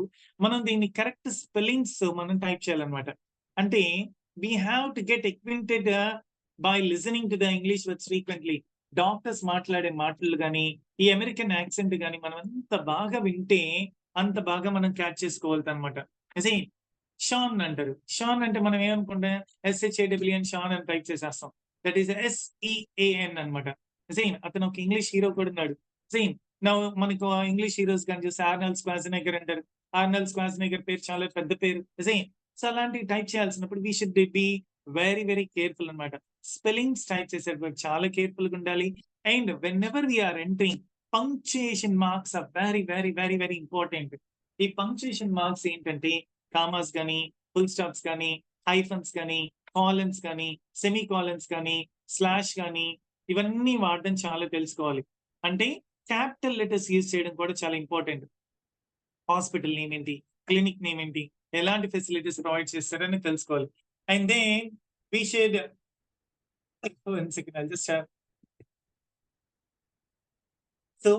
మనం దీన్ని కరెక్ట్ స్పెల్లింగ్స్ మనం టైప్ చేయాలన్నమాట. అంటే we have to get acquainted by listening to the English words frequently. Doctors మాట్లాడే మాటలు కానీ, ఈ అమెరికన్ యాక్సెంట్ కానీ మనం ఎంత బాగా వింటే అంత బాగా మనం క్యాచ్ చేసుకోవాలి అనమాట. షాన్ అంటారు. షాన్ అంటే మనం ఏమనుకుంటాం, SHAWN షాన్ అని టైప్ చేసేస్తాం. దట్ ఈస్ SEAN అనమాట. అతను ఒక ఇంగ్లీష్ హీరో కూడా ఉన్నాడు. మనకు ఇంగ్లీష్ హీరోస్ కానీ చూస్తే ఆర్నాల్డ్ స్క్వార్జెనెగ్గర్ అంటారు. ఆర్నాల్డ్ స్క్వార్జెనెగ్గర్ పేరు చాలా పెద్ద పేరు. సో అలాంటివి టైప్ చేయాల్సినప్పుడు we should be very very careful అనమాట. స్పెల్లింగ్స్ టైప్ చేసేటప్పుడు చాలా కేర్ఫుల్ గా ఉండాలి. And whenever we are entering, punctuation marks are very very very very important. ఈ పంక్చుయేషన్ మార్క్స్ ఏంటంటే కామాస్ కానీ, ఫుల్ స్టాప్స్ కానీ, హైఫన్స్ కానీ, కాలన్స్ కానీ, సెమీ కాలన్స్ కానీ, స్లాష్ కానీ, ఇవన్నీ వాడడం చాలా తెలుసుకోవాలి. అంటే క్యాపిటల్ లెటర్స్ యూజ్ చేయడం కూడా చాలా ఇంపార్టెంట్. హాస్పిటల్ నేమ్ ఏంటి, క్లినిక్ నేమ్ ఏంటి, ఎలాంటి ఫెసిలిటీస్ ప్రొవైడ్ చేస్తారని తెలుసుకోవాలి. And then we should 1 second, I'll just have so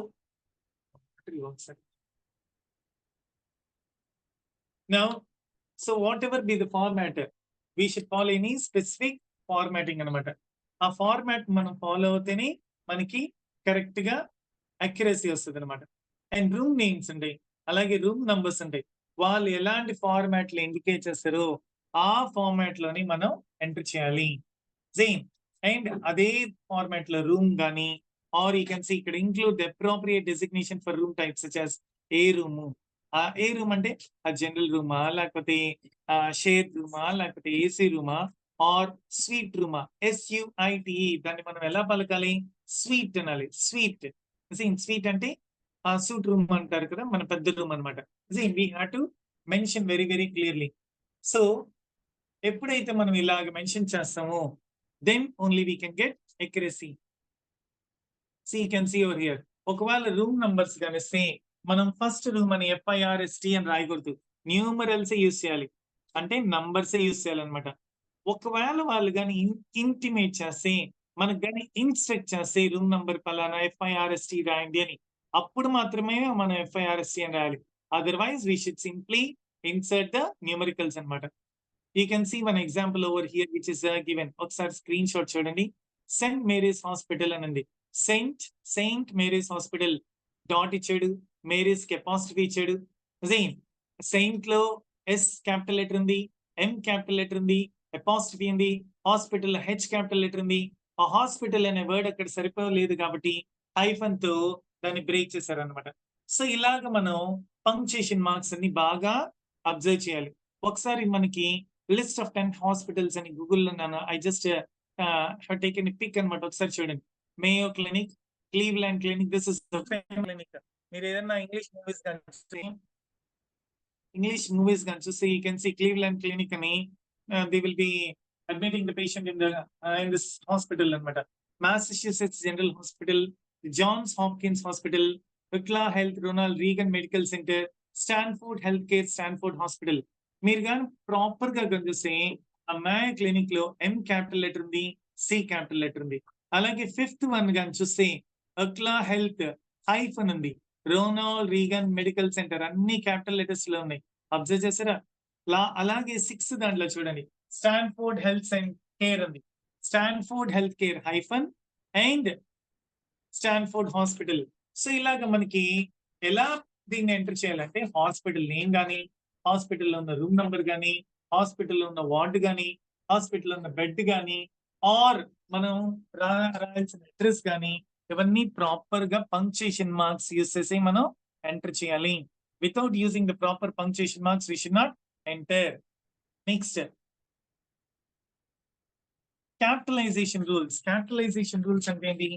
now, so whatever be the format, we should follow any specific formatting అనమాట. ఆ ఫార్మాట్ మనం ఫాలో అవుతేనే మనకి కరెక్ట్ గా అక్యురసీ వస్తుంది అనమాట. అండ్ రూమ్ నేమ్స్ ఉంటాయి, అలాగే రూమ్ నంబర్స్ ఉంటాయి. వాళ్ళు ఎలాంటి ఫార్మాట్లు ఇండికేట్ చేస్తారో ఆ ఫార్మాట్ లోని మనం ఎంటర్ చేయాలి. సేమ్ అండ్ అదే ఫార్మాట్ లో రూమ్ కానీ, ఆర్ యూ కెన్ సీ ఇక్కడ include the appropriate designation for room types such as a room. A room అంటే ఆ జనరల్ రూమా, లేకపోతే షేర్ రూమా, లేకపోతే ఏసీ రూమా, ఆర్ స్వీట్ రూమా. SUITE దాన్ని మనం ఎలా పలకాలి, స్వీట్ అనాలి. స్వీట్ స్వీట్ అంటే ఆ సూట్ రూమ్ అంటారు కదా, మన పెద్ద రూమ్ అనమాట. We have to mention very very clearly. So ఎప్పుడైతే మనం ఇలాగ మెన్షన్ చేస్తామో then only we can get accuracy. So you can see over here. ఒకవేళ రూమ్ నంబర్స్ కనిస్తే మనం ఫస్ట్ రూమ్ అని FIRST అని రాయకూడదు, న్యూమరల్స్ యూజ్ చేయాలి. అంటే నంబర్సే యూజ్ చేయాలన్నమాట. ఒకవేళ వాళ్ళు కానీ ఇంటిమేట్ చేస్తే, మనకు కానీ ఇన్స్ట్రక్ట్ చేస్తే రూమ్ నంబర్ పలానా FIRST రాయండి అని, అప్పుడు మాత్రమే మనం FIRST అని రాయాలి. Otherwise we should simply insert the numericals అనమాట. You can see one example over here which is given. ఒకసారి స్క్రీన్ షాట్ చూడండి. సెయింట్ మేరీస్ హాస్పిటల్ అని ఉంది. సెయింట్ మేరీస్ హాస్పిటల్ డాట్ ఇచ్చాడు, మేరీస్ కి అపాస్ట్రఫీ ఇచ్చాడు. సెయింట్ లో S క్యాపిటల్ లెటర్ ఉంది, M క్యాపిటల్ లెటర్ ఉంది, అపాస్ట్రఫీ ఉంది, హాస్పిటల్ H క్యాపిటల్ లెటర్ ఉంది. ఆ హాస్పిటల్ అనే వర్డ్ అక్కడ సరిపోలేదు కాబట్టి హైఫన్ తో దాన్ని బ్రేక్ చేశారు అనమాట. సో ఇలాగ మనం పంక్చుయేషన్ మార్క్స్ అన్ని బాగా అబ్జర్వ్ చేయాలి. ఒకసారి మనకి లిస్ట్ ఆఫ్ 10 హాస్పిటల్స్ అని గూగుల్లో I just have taken a pic అనమాట. ఒకసారి చూడండి. Mayo Clinic, Cleveland Clinic, this is the clinic. మీరు ఏదైనా ఇంగ్లీష్ మూవీస్ కానీ చూస్తే you can see Cleveland Clinic అని they will be admitting the patient in this hospital అనమాట. Massachusetts General Hospital, Johns Hopkins Hospital, UCLA Health, Ronald Reagan Medical Center, Stanford Health Care, Stanford Hospital. మీరు కానీ proper గా చూస్తే ఆ Mayo Clinic లో M capital letter ఉంది, C capital letter ఉంది. అలాగే 5th వన్ కానీ చూస్తే విక్లా హెల్త్ హైఫన్ ఉంది, రొనాల్డ్ రీగన్ మెడికల్ సెంటర్, అన్ని క్యాపిటల్ లెటర్స్ లో ఉన్నాయి. అబ్జర్వ్ చేస్తారా? అలాగే 6th దాంట్లో చూడండి, స్టాన్ఫోర్డ్ హెల్త్ అండ్ కేర్ ఉంది. Stanford Health care hyphen and Stanford hospital. So ఇలాగ మనకి ఎలా దీన్ని ఎంటర్ చేయాలంటే హాస్పిటల్ నేమ్ కానీ, హాస్పిటల్లో ఉన్న రూమ్ నంబర్ కానీ, హాస్పిటల్లో ఉన్న వార్డు కానీ, హాస్పిటల్లో ఉన్న బెడ్ కానీ, ఆర్ మనం రాయాల్సిన అడ్రస్ కానీ, ఇవన్నీ ప్రాపర్ గా పంక్చుయేషన్ మార్క్స్ యూస్ చేసి మనం ఎంటర్ చేయాలి. Without using the proper punctuation marks we should not enter. Next capitalisation rules. Capitalisation rules అంటే ఏంటి?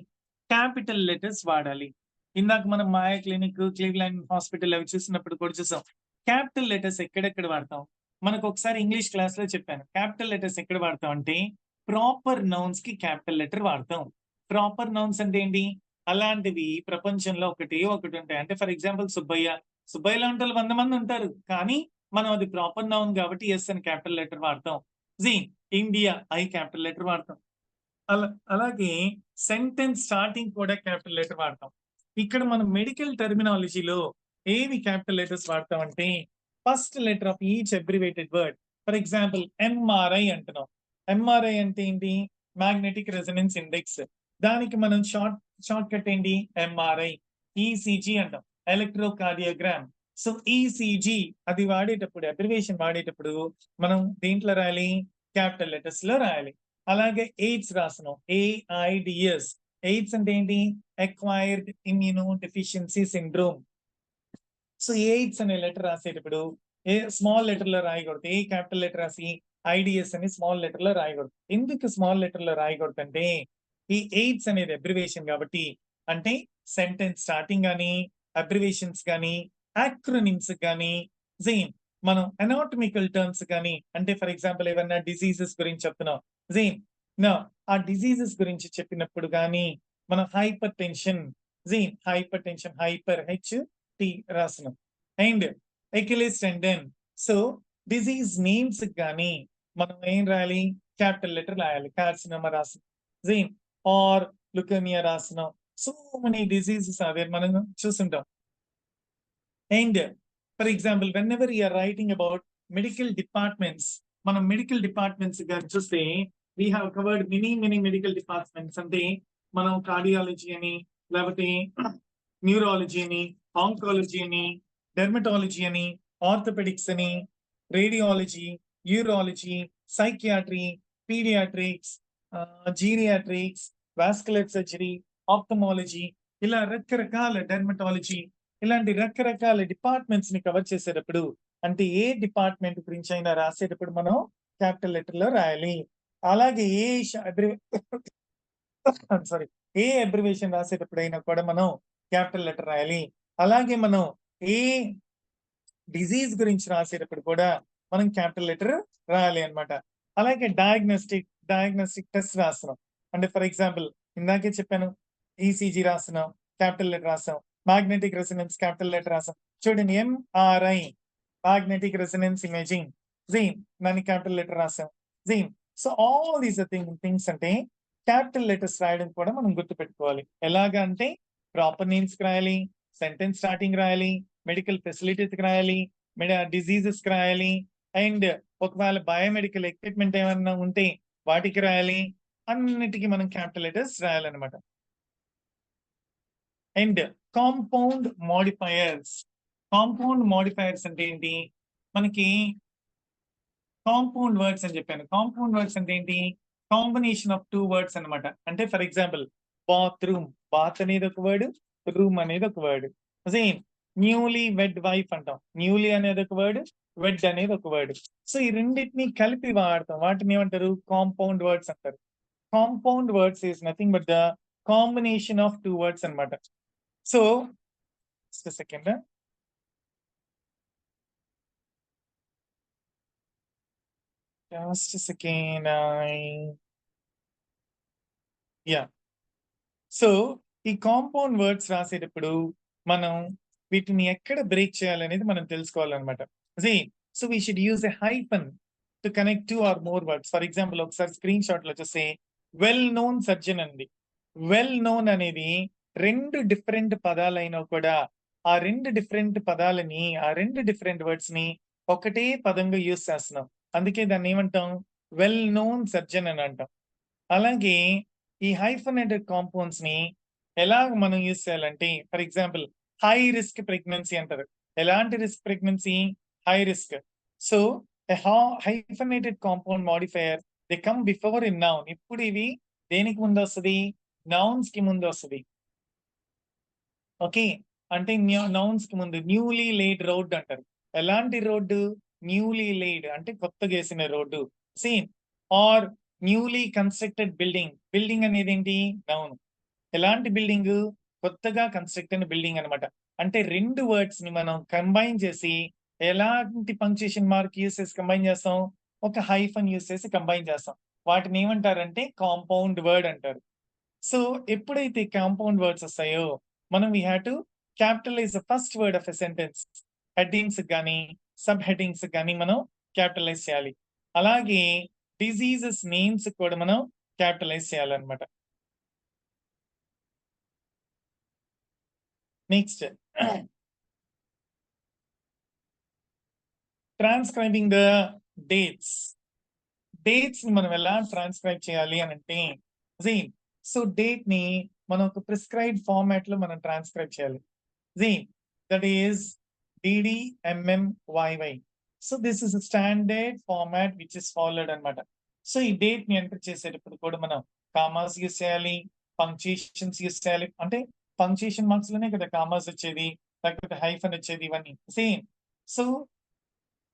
క్యాపిటల్ లెటర్స్ వాడాలి. ఇందాక మనం మాయా క్లినిక్, క్లీవ్లాండ్ హాస్పిటల్ అవి చూసినప్పుడు కూడా చూసాం. క్యాపిటల్ లెటర్స్ ఎక్కడెక్కడ వాడతాం? మనకు ఒకసారి ఇంగ్లీష్ క్లాస్ లో చెప్పాను. క్యాపిటల్ లెటర్స్ ఎక్కడ వాడతాం అంటే ప్రాపర్ నౌన్స్ కి క్యాపిటల్ లెటర్ వాడతాం. ప్రాపర్ నౌన్స్ అంటే ఏంటి? అలాంటివి ప్రపంచంలో ఒకటి ఉంటాయి. అంటే ఫర్ ఎగ్జాంపుల్ సుబ్బయ్య. సుబ్బయ్య లాంటి వాళ్ళు 100 మంది ఉంటారు, కానీ మనం అది ప్రాపర్ నౌన్ కాబట్టి ఎస్ అని క్యాపిటల్ లెటర్ వాడతాం. ఇండియా ఐ క్యాపిటల్ లెటర్ వాడతాం. అలాగే సెంటెన్స్ స్టార్టింగ్ కూడా క్యాపిటల్ లెటర్ వాడతాం. ఇక్కడ మనం మెడికల్ టెర్మినాలజీలో ఏవి క్యాపిటల్ లెటర్స్ వాడతాం అంటే first letter of each abbreviated word. For example MRI అంటున్నాం. ఎంఆర్ఐ అంటే ఏంటి? Magnetic resonance index. దానికి మనం షార్ట్ కట్ ఏంటి? ఎంఆర్ఐ. ఈసీజీ అంటాం, ఎలక్ట్రోకార్డియోగ్రామ్. సో ఈసీజీ అది వాడేటప్పుడు, అబ్రివేషన్ వాడేటప్పుడు మనం దేంట్లో రాయాలి? క్యాపిటల్ లెటర్స్ లో రాయాలి. అలాగే ఎయిడ్స్ రాస్తున్నాం, AIDS. ఎయిడ్స్ అంటే ఏంటి? Acquired immuno deficiency syndrome. So AIDS అనే లెటర్ రాసేటప్పుడు ఏ స్మాల్ లెటర్ లో రాయకూడదు. ఏ క్యాపిటల్ లెటర్ రాసి IDS అని స్మాల్ లెటర్ లో రాయకూడదు. ఎందుకు స్మాల్ లెటర్ లో రాయకూడదు అంటే ఈ ఎయిడ్స్ అనేది అబ్రివేషన్ కాబట్టి. అంటే సెంటెన్స్ స్టార్టింగ్ కానీ, అబ్రివేషన్స్ కానీ, యాక్రోనిమ్స్ కానీ, మనం అనాటమికల్ టర్మ్స్ కానీ, అంటే ఫర్ ఎగ్జాంపుల్ ఏమన్నా డిసీజెస్ గురించి చెప్తున్నాం, ఆ డిసీజెస్ గురించి చెప్పినప్పుడు కానీ మనం హైపర్ టెన్షన్, హైపర్ HT రాసినాం. And Achilles tendon. So disease names కానీ మనం ఏం రాయాలి? క్యాపిటల్ లెటర్ రాయాలి. కార్సినోమా రాసినాం, ఆర్ లుకేమియా రాసినాం. సో మెనీ డిసీజెస్ అవేర్ మనం చూస్తుంటాం. And for example whenever you are writing about medical departments, మనం మెడికల్ డిపార్ట్మెంట్స్ గారు చూస్తే we have covered many medical departments. అంటే మనం కార్డియాలజీ అని, లేకపోతే న్యూరాలజీ అని, ఆంకాలజీ అని, డెర్మటాలజీ అని, ఆర్థోపెడిక్స్ అని, radiology, urology, psychiatry, paediatrics, geriatrics, vascular surgery, ophthalmology, ఇలా రకరకాల డెర్మటాలజీ, ఇలాంటి రకరకాల డిపార్ట్మెంట్స్ ని కవర్ చేసేటప్పుడు, అంటే ఏ డిపార్ట్మెంట్ గురించి అయినా రాసేటప్పుడు మనం క్యాపిటల్ లెటర్ లో రాయాలి. అలాగే ఏ అబ్రివేషన్ రాసేటప్పుడైనా కూడా మనం క్యాపిటల్ లెటర్ రాయాలి. అలాగే మనం ఏ డిజీజ్ గురించి రాసేటప్పుడు కూడా మనం క్యాపిటల్ లెటర్ రాయాలి అన్నమాట. అలాగే డయాగ్నోస్టిక్ టెస్ట్ రాస్తున్నాం. అంటే ఫర్ ఎగ్జాంపుల్ ఇందాకే చెప్పాను, ఈసీజీ రాస్తున్నాం, క్యాపిటల్ లెటర్ రాసాం. మ్యాగ్నెటిక్ రెసొనెన్స్ క్యాపిటల్ లెటర్ రాసాం. చూడండి, MRI మ్యాగ్నెటిక్ రెసొనెన్స్ ఇమేజింగ్, దాని క్యాపిటల్ లెటర్ రాసాం. సో ఆల్ దీస్ థింగ్స్ అంటే క్యాపిటల్ లెటర్స్ రాయడం కూడా మనం గుర్తుపెట్టుకోవాలి. ఎలాగా అంటే ప్రాపర్ నేమ్స్ కి రాయాలి, సెంటెన్స్ స్టార్టింగ్ రాయాలి, మెడికల్ ఫెసిలిటీస్ కి రాయాలి, డిసీజెస్ కి రాయాలి, అండ్ ఒకవేళ బయోమెడికల్ ఎక్విప్మెంట్ ఏమన్నా ఉంటే వాటికి రాయాలి. అన్నిటికీ మనం క్యాపిటల్ లెటర్స్ రాయాలన్నమాట. And compound modifiers. Compound modifiers అంటే ఏంటి? మనకి కాంపౌండ్ వర్డ్స్ అని చెప్పాను. కాంపౌండ్ వర్డ్స్ అంటే ఏంటి? కాంబినేషన్ ఆఫ్ 2 వర్డ్స్ అనమాట. అంటే ఫర్ ఎగ్జాంపుల్ బాత్రూమ్, బాత్ అనేది ఒక వర్డ్, రూమ్ అనేది ఒక వర్డ్. న్యూలీ వెడ్ వైఫ్ అంటాం. న్యూలీ అనేది ఒక వర్డ్, వెడ్ అనేది ఒక వర్డ్. సో ఈ రెండింటిని కలిపి వాడతాం. వాటిని ఏమంటారు? కాంపౌండ్ వర్డ్స్ అంటారు. Compound words is nothing but the combination of 2 words అనమాట. సో జస్ట్ సెకండ్, సో ఈ కాంపౌండ్ వర్డ్స్ రాసేటప్పుడు మనం వీటిని ఎక్కడ బ్రేక్ చేయాలనేది మనం తెలుసుకోవాలన్నమాట. So we should use a hyphen to connect 2 or more words. For example ఒకసారి స్క్రీన్ షాట్ లో చూస్తే వెల్ నోన్ సర్జన్ అండి. వెల్ నోన్ అనేది 2 డిఫరెంట్ పదాలైనా కూడా ఆ 2 డిఫరెంట్ పదాలని, ఆ 2 డిఫరెంట్ వర్డ్స్ ని ఒకటే పదంగా యూజ్ చేస్తున్నాం. అందుకే దాన్ని ఏమంటాం? వెల్ నోన్ సర్జన్ అని అంటాం. అలాగే ఈ హైఫనేటెడ్ కాంపౌండ్స్ ని ఎలాగ మనం యూజ్ చేయాలంటే, for example high risk pregnancy అంటారు. ఎలాంటి risk pregnancy? High risk. So hyphenated compound modifier they come before in noun. ఇప్పుడు ఇవి దేనికి ముందు వస్తుంది? నౌన్స్ కి ముందు వస్తుంది. ఓకే, అంటే నౌన్స్ కి ముందు న్యూలీ లేడ్ రోడ్ అంటారు. ఎలాంటి రోడ్డు? న్యూలీ లేడ్ అంటే కొత్తగా వేసిన road. Same or newly constructed building. Building అనేది ఏంటి? నౌన్. ఎలాంటి బిల్డింగ్? కొత్తగా కన్స్ట్రక్ట్ అయిన బిల్డింగ్ అనమాట. అంటే రెండు వర్డ్స్ ని మనం కంబైన్ చేసి ఎలాంటి పంక్చుయేషన్ మార్క్ యూస్ చేసి కంబైన్ చేస్తాం? ఒక హైఫన్ యూస్ చేసి కంబైన్ చేస్తాం. వాటిని ఏమంటారంటే కాంపౌండ్ వర్డ్ అంటారు. సో ఎప్పుడైతే కాంపౌండ్ వర్డ్స్ వస్తాయో మనం we have to capitalise the first word of a sentence. Headings కానీ సబ్ హెడ్డింగ్స్ కానీ మనం క్యాపిటలైజ్ చేయాలి. అలాగే డిజీజెస్ నేమ్స్ కూడా మనం క్యాపిటలైజ్ చేయాలన్నమాట. Next transcribing the dates. Dates ని మనం ఎలా ట్రాన్స్క్రైబ్ చేయాలి అని అంటే, సో డేట్ ని మనం ఒక ప్రిస్క్రైబ్ ఫార్మాట్ లో మనం ట్రాన్స్క్రైబ్ చేయాలి. That is DDMMYY. So this is standard format which is followed అనమాట. సో ఈ డేట్ ని ఎంటర్ చేసేటప్పుడు కూడా మనం కామాస్ యూస్ చేయాలి, పంక్చుయేషన్స్ యూస్ చేయాలి. అంటే పంక్చుయేషన్ మార్క్స్ లోనే కదా కామాస్ వచ్చేది, లేకపోతే హైఫన్ వచ్చేది, ఇవన్నీ same. So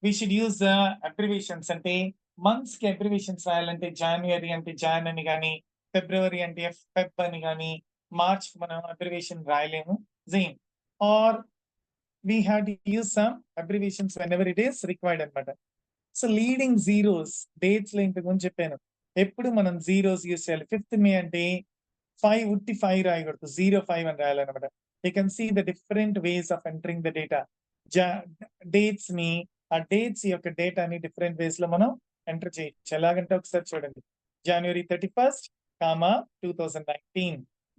we should use the abbreviations. అంటే మంత్స్ కి అబ్రివేషన్స్ రాయాలంటే జాన్యువరి అంటే జాన్ అని కానీ, ఫిబ్రవరి అంటే ఫెబ్ అని కానీ, మార్చ్ మనం అబ్రివేషన్ రాయలేము. జీన్ or we have to use some abbreviations whenever it is required అనమాట. సో లీడింగ్ జీరోస్ డేట్స్ లో ఇంతకు ముందు చెప్పాను, ఎప్పుడు మనం జీరోస్ యూస్ చేయాలి. 5th మే అంటే 5 ఉట్టి 5 రాయకూడదు, 05 అని రాయాలన్నమాట. You can see the different ways of entering the data. Dates ని, ఆ డేట్స్ యొక్క డేటాని డిఫరెంట్ వేస్ లో మనం ఎంటర్ చేయొచ్చు. ఎలాగంటే ఒకసారి చూడండి, January 31st, 2019.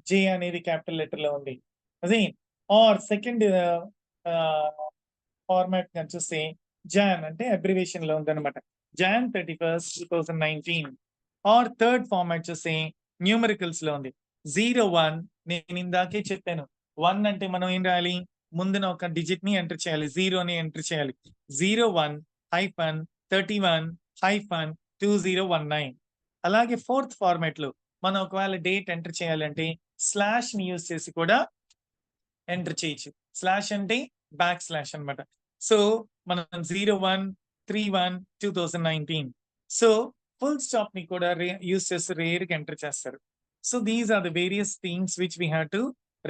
జే అనేది క్యాపిటల్ లెటర్ లో ఉంది. అదే ఆర్ సెకండ్ ఫార్మాట్ కానీ చూస్తే జాన్ అంటే అబ్రివేషన్ లో ఉందన్నమాట. Jan 31st, 2019. Or third format చూస్తే న్యూమరికల్స్ లో ఉంది. 01. నేను ఇందాకే చెప్పాను, 1 అంటే మనం ఏం రాయాలి? ముందున ఒక డిజిట్ ని ఎంటర్ చేయాలి, 0 ని ఎంటర్ చేయాలి. 01-31-2019. అలాగే ఫోర్త్ ఫార్మాట్ లో మనం ఒకవేళ డేట్ ఎంటర్ చేయాలంటే స్లాష్ ని యూజ్ చేసి కూడా ఎంటర్ చేయొచ్చు. స్లాష్ అంటే బ్యాక్ స్లాష్ అనమాట. సో మనం 01-31-2019. సో ఫుల్ స్టాప్ ని కూడా యూజ్ చేసి రేర్ గా ఎంటర్ చేస్తారు. So these are the various things which we have to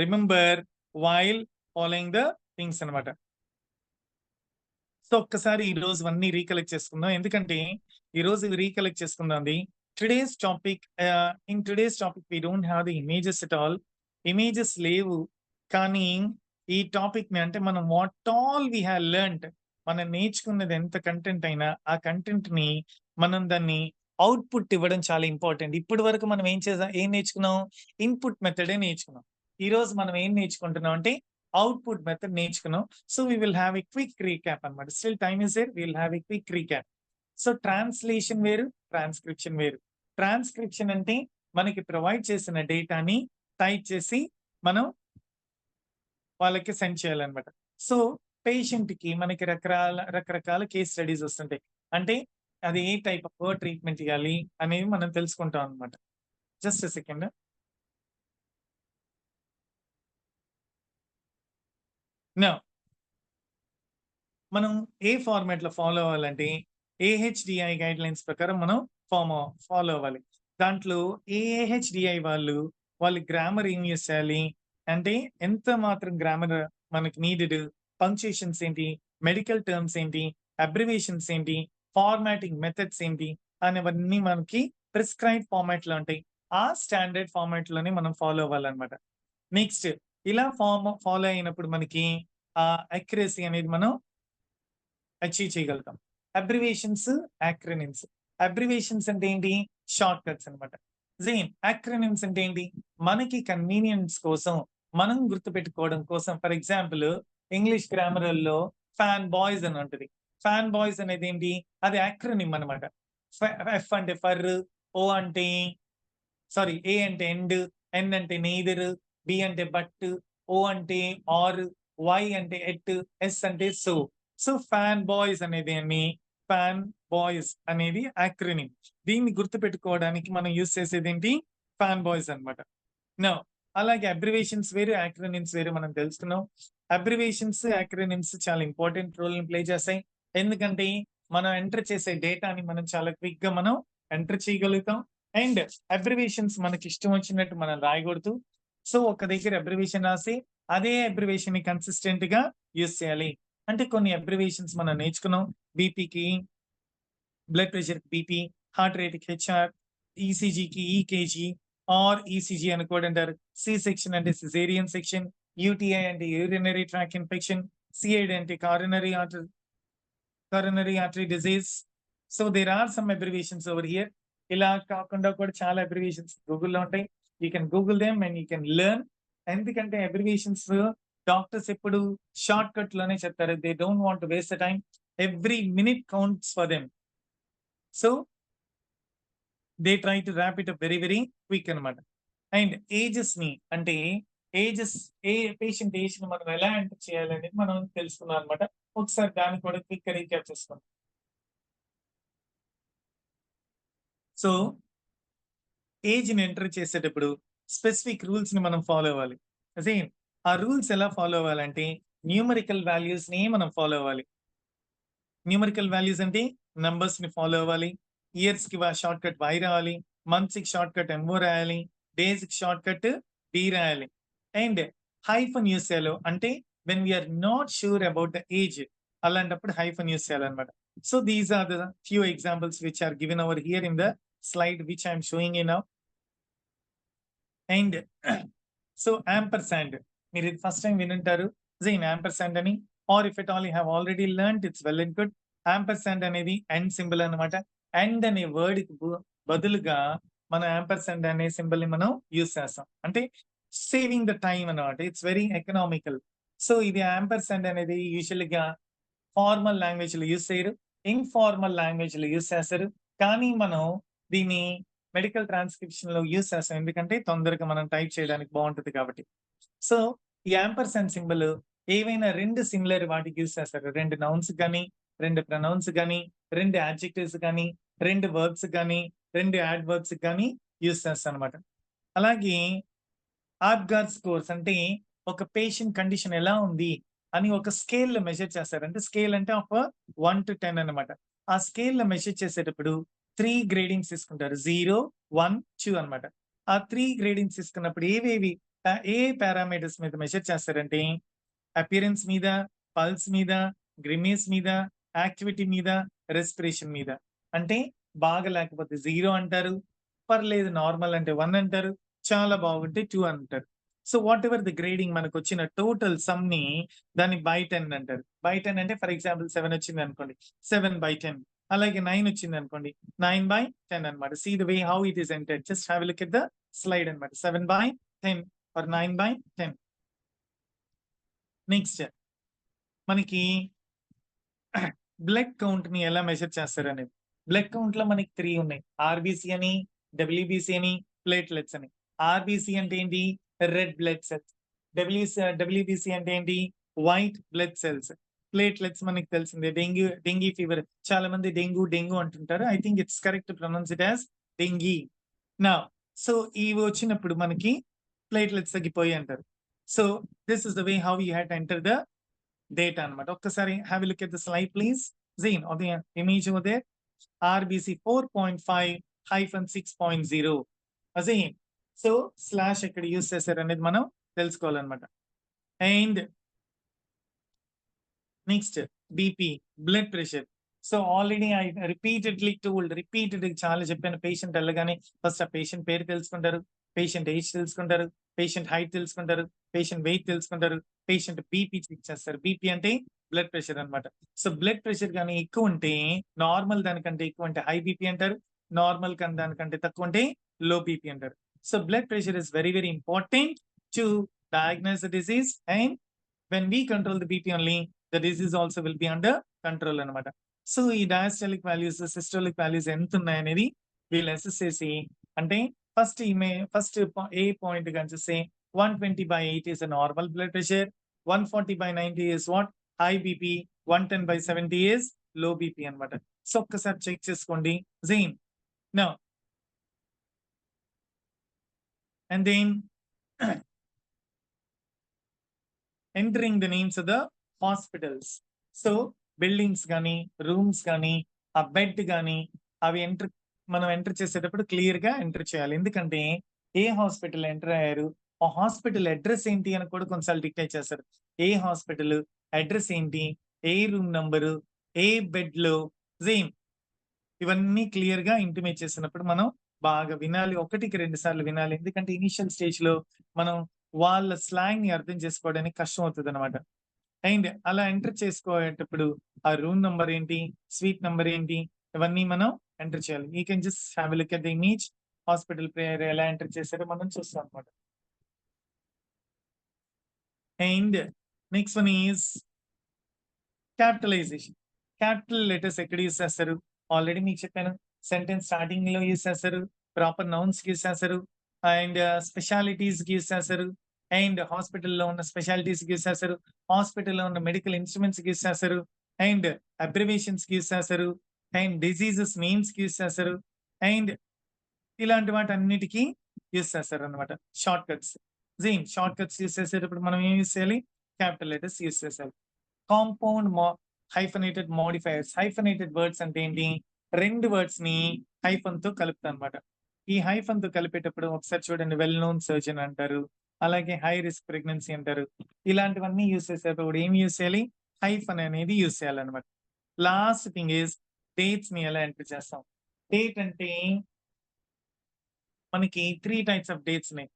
remember while following the things అనమాట. సో ఒక్కసారి ఈ రోజు అన్ని రీకలెక్ట్ చేసుకుందాం, ఎందుకంటే ఈ రోజు రీకలెక్ట్ చేసుకుందాం. Today's topic, in today's topic we don't have the images at all. Images లేవు, కానీ ఈ టాపిక్ ని అంటే మనం what all we have learned, మనం నేర్చుకున్నది ఎంత కంటెంట్ అయినా ఆ కంటెంట్ ని మనం దాన్ని అవుట్పుట్ ఇవ్వడం చాలా ఇంపార్టెంట్. ఇప్పటి వరకు మనం ఏం నేర్చుకున్నాం? ఇన్పుట్ మెథడే నేర్చుకున్నాం. ఈ రోజు మనం ఏం నేర్చుకుంటున్నాం అంటే అవుట్పుట్ మెథడ్ నేర్చుకున్నాం. So we will have a quick recap అనమాట. Still time is there, we will have a quick recap. So translation వేరు, ట్రాన్స్క్రిప్షన్ వేరు. ట్రాన్స్క్రిప్షన్ అంటే మనకి ప్రొవైడ్ చేసిన డేటాని టైప్ చేసి మనం వాళ్ళకి సెండ్ చేయాలన్నమాట. సో పేషెంట్ కి మనకి రకరకాల కేస్ స్టడీస్ వస్తుంటాయి. అంటే అది ఏ టైప్ ఆఫ్ ట్రీట్మెంట్ ఇవ్వాలి అనేది మనం తెలుసుకుంటాం అనమాట. Just second. నా మనం ఏ ఫార్మాట్ లో ఫాలో అవ్వాలంటే AHDI గైడ్ లైన్స్ ప్రకారం మనం ఫాలో అవ్వాలి. దాంట్లో AHDI వాళ్ళు గ్రామర్ ఏం యూస్ చేయాలి అంటే ఎంత మాత్రం గ్రామర్ మనకి నీడెడ్, పంక్చుయేషన్స్ ఏంటి, మెడికల్ టర్మ్స్ ఏంటి, అబ్రివేషన్స్ ఏంటి, ఫార్మాటింగ్ మెథడ్స్ ఏంటి అనేవన్నీ మనకి ప్రిస్క్రైబ్ ఫార్మాట్ లో ఉంటాయి. ఆ స్టాండర్డ్ ఫార్మాట్ లోనే మనం ఫాలో అవ్వాలన్నమాట. నెక్స్ట్ ఇలా ఫాలో అయినప్పుడు మనకి ఆ అక్యురసీ అనేది మనం అచీవ్ చేయగలుగుతాం. Abbreviations, acronyms. అబ్రివేషన్స్ అంటే ఏంటి? షార్ట్ కట్స్ అనమాట. యాక్రోనిమ్స్ అంటే ఏంటి? మనకి కన్వీనియన్స్ కోసం, మనం గుర్తుపెట్టుకోవడం కోసం. ఫర్ ఎగ్జాంపుల్ ఇంగ్లీష్ గ్రామర్ లో ఫ్యాన్ బాయ్స్ అని ఉంటుంది. ఫ్యాన్ బాయ్స్ అనేది ఏంటి? అది యాక్రోనిమ్ అనమాట. ఎఫ్ అంటే ఫర్, ఓ అంటే సారీ ఏ అంటే ఎండ్, ఎన్ అంటే నెయిదర్, బి అంటే బట్, ఓ అంటే ఆర్, వై అంటే ఎట్, ఎస్ అంటే సో. సో ఫ్యాన్ బాయ్స్ అనేది ఫ్యాన్ బాయ్స్ అనేది యాక్రోనిమ్. దీన్ని గుర్తుపెట్టుకోవడానికి మనం యూజ్ చేసేది ఏంటి? ఫ్యాన్ బాయ్స్ అన్నమాట. నో అలాగే అబ్రివేషన్స్ వేరు, యాక్రోనిమ్స్ వేరు మనం తెలుసుకున్నాం. అబ్రివేషన్స్, యాక్రోనిమ్స్ చాలా ఇంపార్టెంట్ రోల్ ని ప్లే చేస్తాయి. ఎందుకంటే మనం ఎంటర్ చేసే డేటాని మనం చాలా క్విక్ గా మనం ఎంటర్ చేయగలుగుతాం. అండ్ అబ్రివేషన్స్ మనకి ఇష్టం వచ్చినట్టు మనం రాయకూడదు. సో ఒక దగ్గర అబ్రివేషన్ రాసి అదే అబ్రివేషన్ ని కన్సిస్టెంట్ గా యూజ్ చేయాలి. అంటే కొన్ని అబ్రివేషన్స్ మనం నేర్చుకున్నాం. బీపీకి బ్లడ్ ప్రెషర్ కి బీపీ, హార్ట్ రేట్ కి హెచ్ఆర్, ఈసీజీకి ఈకేజీ ఆర్ ఈసీజీ అని కూడా అంటారు. సి సెక్షన్ అంటే సిజేరియన్ సెక్షన్, యూటీఐ అంటే యూరినరీ ట్రాక్ ఇన్ఫెక్షన్, సిఐడి అంటే coronary artery disease. So there are some abbreviations over here. ఇలా కాకుండా కూడా చాలా అబ్రివేషన్స్ గూగుల్లో ఉంటాయి. You can Google them and you can learn. ఎందుకంటే అబ్రివేషన్స్ డాక్టర్స్ ఎప్పుడు షార్ట్ కట్ లోనే చెప్తారు. They don't want to waste the time. Every minute counts for them. So they try to wrap it up very very quick అనమాట. And ages ని అంటే ages, ఏ patient age ని మనం ఎలా enter చేయాలనేది మనం తెలుసుకున్నాం అనమాట. ఒకసారి దాన్ని కూడా క్విక్ గా రీక్యాప్ చేసుకుందాం. సో ఏజ్ ని ఎంటర్ చేసేటప్పుడు స్పెసిఫిక్ రూల్స్ ని మనం ఫాలో అవ్వాలి. అదే ఆ రూల్స్ ఎలా ఫాలో అవ్వాలంటే న్యూమరికల్ వాల్యూస్ ని మనం ఫాలో అవ్వాలి. న్యూమరికల్ వాల్యూస్ అంటే నంబర్స్ ని ఫాలో అవ్వాలి. ఇయర్స్ కి షార్ట్ కట్ వై రావాలి, మంత్స్ కి షార్ట్ కట్ ఎంఓ రాయాలి, డేస్ కి షార్ట్ కట్ డి రాయాలి. అండ్ హైఫన్ యూస్ చేయాలి. అంటే when we're not sure about the age, అలాంటప్పుడు హైఫన్ యూస్ చేయాలన్నమాట. So these are the few examples which are given over here in the slide which I am showing you now. And so ampersand, మీరు ఇది first time వినుంటారు Zane ampersand అని, or if at all you have already learned it's well and good. ampersand అనేది and symbol అన్నమాట. And అనే word కి బదులుగా మనం ampersand అనే సింబల్ ని మనం యూజ్ చేస్తాం. అంటే సేవింగ్ ద టైం అన్నమాట. It's very economical. సో ఇది ampersand అనేది యూజువల్ గా ఫార్మల్ లాంగ్వేజ్ లో యూజ్ చేయరు, ఇన్ఫార్మల్ లాంగ్వేజ్ లో యూజ్ చేస్తారు. కానీ మనం దీన్ని మెడికల్ ట్రాన్స్క్రిప్షన్ లో యూజ్ చేస్తాం. ఎందుకంటే తొందరగా మనం టైప్ చేయడానికి బాగుంటుంది కాబట్టి. సో ఈ యాంపర్సండ్ సింబల్ ఏవైనా రెండు సిమిలర్ వాటికి యూజ్ చేస్తారు. రెండు నౌన్స్ కానీ, రెండు ప్రొనౌన్స్ కానీ, రెండు యాడ్జెక్టివ్స్ కానీ, రెండు వర్బ్స్ కానీ, రెండు యాడ్వర్బ్స్ కానీ యూజ్ చేస్తాం అనమాట. అలాగే ఆప్గార్ స్కోర్స్ అంటే ఒక పేషెంట్ కండిషన్ ఎలా ఉంది అని ఒక స్కేల్ లో మెజర్ చేస్తారు. అంటే స్కేల్ అంటే ఆఫ్ 1 to 10 అనమాట. ఆ స్కేల్ లో మెజర్ చేసేటప్పుడు 3 గ్రేడింగ్స్ తీసుకుంటారు. 0, 1, 2 అనమాట. ఆ 3 గ్రేడింగ్స్ తీసుకున్నప్పుడు ఏ పారామీటర్స్ మీద మెజర్ చేస్తారంటే అపియరెన్స్ మీద, పల్స్ మీద, గ్రిమేస్ మీద, యాక్టివిటీ మీద, రెస్పిరేషన్ మీద. అంటే బాగా లేకపోతే 0 అంటారు, పర్లేదు నార్మల్ అంటే 1 అంటారు, చాలా బాగుంటే 2 అంటారు. So what ever the grading మనకు వచ్చిన టోటల్ సమ్ ని దాన్ని బై 10 అంటారు. బై 10 అంటే ఫర్ ఎగ్జాంపుల్ 7 వచ్చింది అనుకోండి, 7/10. అలాగే 9 వచ్చింది అనుకోండి, 9/10 అనమాట. See the way how it is entered. Just have a look at the slide అనమాట. 7/10 ఆర్ 9/10. నెక్స్ట్ మనకి బ్లడ్ కౌంట్ ని ఎలా మెజర్ చేస్తారు అనేది. బ్లడ్ కౌంట్ లో మనకి 3 ఉన్నాయి. ఆర్బిసి అని, డబ్ల్యూబిసి అని, ప్లేట్లెట్స్ అని. ఆర్బిసి అంటే ఏంటి? Red blood cells. డబ్ల్యూబిసి అంటే ఏంటి? White blood cells. ప్లేట్లెట్స్ మనకి తెలిసిందే. డెంగీ ఫీవర్, చాలా మంది డెంగు అంటుంటారు. I think it's correct pronounce it as dengue. నా సో ఇవి వచ్చినప్పుడు మనకి ప్లేట్లెట్స్ తగ్గిపోయి అంటారు. So this is the way how you have to enter the data అనమాట. ఒక్కసారి have a look at the slide please. Zane, or the image over there, RBC 4.5-6.0. Azane. So slash ఇక్కడ use చేశారు అనేది మనం తెలుసుకోవాలన్నమాట. And next BP, blood pressure. So already I repeatedly చాలా చెప్పాను. Patient వెళ్ళగానే ఫస్ట్ ఆ పేషెంట్ పేరు తెలుసుకుంటారు, పేషెంట్ ఏజ్ తెలుసుకుంటారు, పేషెంట్ హైట్ తెలుసుకుంటారు, పేషెంట్ వెయిట్ తెలుసుకుంటారు, పేషెంట్ బీపీ చెక్ చేస్తారు. బీపీ అంటే బ్లడ్ ప్రెషర్ అనమాట. సో బ్లడ్ ప్రెషర్ కానీ ఎక్కువ ఉంటే, నార్మల్ దానికంటే ఎక్కువ అంటే హై బీపీ అంటారు, నార్మల్ దానికంటే తక్కువ ఉంటే లో బీపీ అంటారు. So blood pressure is very very important to diagnose the disease. And when we control the BP only, the disease also will be under control అనమాట. So ఈ diastolic values, systolic values ఎంత ఉన్నాయనేది వీళ్ళు assess చేసి, అంటే first ఏ point కనిపిస్తే 120/80 is a normal blood pressure, 140/90 is what? High BP, 110/70 is low BP అన్నమాట. So ఒక్కసారి చెక్ చేసుకోండి. Zane. Now, and then entering the names of the hospitals. So buildings కానీ, రూమ్స్ కానీ, ఆ బెడ్ కానీ అవి మనం ఎంటర్ చేసేటప్పుడు క్లియర్ గా ఎంటర్ చేయాలి. ఎందుకంటే ఏ హాస్పిటల్ ఎంటర్ అయ్యారు, ఆ హాస్పిటల్ అడ్రస్ ఏంటి అని కూడా కొన్నిసార్లు డిక్టేట్ చేస్తారు. ఏ హాస్పిటల్ అడ్రస్ ఏంటి, ఏ రూమ్ నంబరు, ఏ బెడ్ లో, సేమ్ ఇవన్నీ క్లియర్ గా ఇంటిమేట్ చేసినప్పుడు మనం బాగా వినాలి. 1కి 2 సార్లు వినాలి. ఎందుకంటే ఇనిషియల్ స్టేజ్ లో మనం వాళ్ళ స్లాంగ్ ని అర్థం చేసుకోవడానికి కష్టం అవుతుంది అనమాట. అండ్ అలా ఎంటర్ చేసుకోయేటప్పుడు ఆ రూమ్ నంబర్ ఏంటి, స్వీట్ నంబర్ ఏంటి, ఇవన్నీ మనం ఎంటర్ చేయాలి. You can just have look at the image. Hospital పేరు ఎలా ఎంటర్ చేశారో మనం చూస్తాం అనమాట. And next one is capitalisation. Capital letters ఎక్కడ యూస్ చేస్తారు? ఆల్రెడీ మీకు చెప్పాను. సెంటెన్స్ స్టార్టింగ్ లో యూస్ చేస్తారు, ప్రాపర్ నౌన్స్ కి యూస్ చేస్తారు, అండ్ స్పెషాలిటీస్ కి యూస్ చేస్తారు, అండ్ హాస్పిటల్లో ఉన్న స్పెషాలిటీస్ కి యూస్ చేస్తారు, హాస్పిటల్లో ఉన్న మెడికల్ ఇన్స్ట్రుమెంట్స్ కి యూస్ చేస్తారు, అండ్ అబ్రివేషన్స్ కి యూస్ చేస్తారు, అండ్ డిసీజెస్ నేమ్స్ కి యూస్ చేస్తారు, అండ్ ఇలాంటి వాటి అన్నిటికీ యూస్ చేస్తారు అనమాట. Shortcuts. Short cuts use చేసేటప్పుడు మనం ఏం యూస్ చేయాలి? క్యాపిటల్ లెటర్స్ యూస్ చేయాలి. Compound hyphenated modifiers. Hyphenated words అంటే ఏంటి? 2 వర్డ్స్ ని హైఫన్ తో కలుపుతా అనమాట. ఈ హైఫన్ తో కలిపేటప్పుడు ఒకసారి చూడండి, వెల్ నోన్ సర్జన్ అంటారు, అలాగే హై రిస్క్ ప్రెగ్నెన్సీ అంటారు. ఇలాంటివన్నీ యూస్ చేసేటప్పుడు ఏం యూస్ చేయాలి? హైఫన్ అనేది యూస్ చేయాలన్నమాట. లాస్ట్ థింగ్ ఈస్ డేట్స్ ని ఎలా ఎంటర్ చేస్తాం? డేట్ అంటే మనకి 3 టైప్స్ ఆఫ్ డేట్స్ ఉన్నాయి.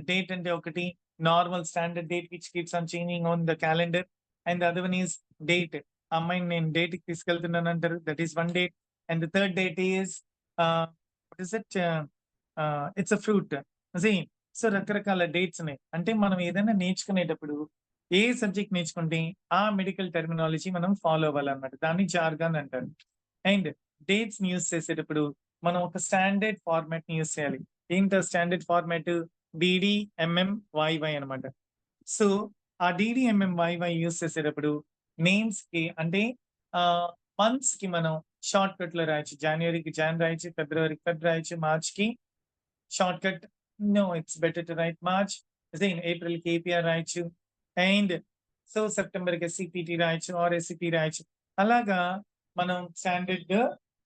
డేట్ అంటే ఒకటి normal standard date which keeps on changing on the calendar, and the other one is date. అమ్మాయిని నేను డేట్ కి తీసుకెళ్తున్నాను అంటారు, that is one date. And the third date is what is it? It's a fruit. So రకరకాల dates ఉన్నాయి. అంటే మనం ఏదైనా నేర్చుకునేటప్పుడు ఏ సబ్జెక్ట్ నేర్చుకుంటే ఆ మెడికల్ టెర్మినాలజీ మనం ఫాలో అవ్వాలన్నమాట. దాన్ని జార్గాన్ అంటారు. అండ్ డేట్స్ ని యూస్ చేసేటప్పుడు మనం ఒక స్టాండర్డ్ ఫార్మాట్ ని యూస్ చేయాలి. ఏంటి స్టాండర్డ్ ఫార్మాట్? DDMMYY అనమాట. సో ఆ DDMMYY యూస్ చేసేటప్పుడు నేమ్స్ కి, అంటే మంత్స్ కి మనం షార్ట్ కట్ లో రాయొచ్చు. జనవరికి జాన్ రాయొచ్చు, ఫిబ్రవరికి ఫెబ్ రాయొచ్చు, మార్చ్ కి short cut no, it's better to write March. April కి ఏపీఆర్ రాయొచ్చు, అండ్ సో సెప్టెంబర్ కి SCPT రాయొచ్చు ఆర్ SCP రాయొచ్చు. అలాగా మనం స్టాండర్డ్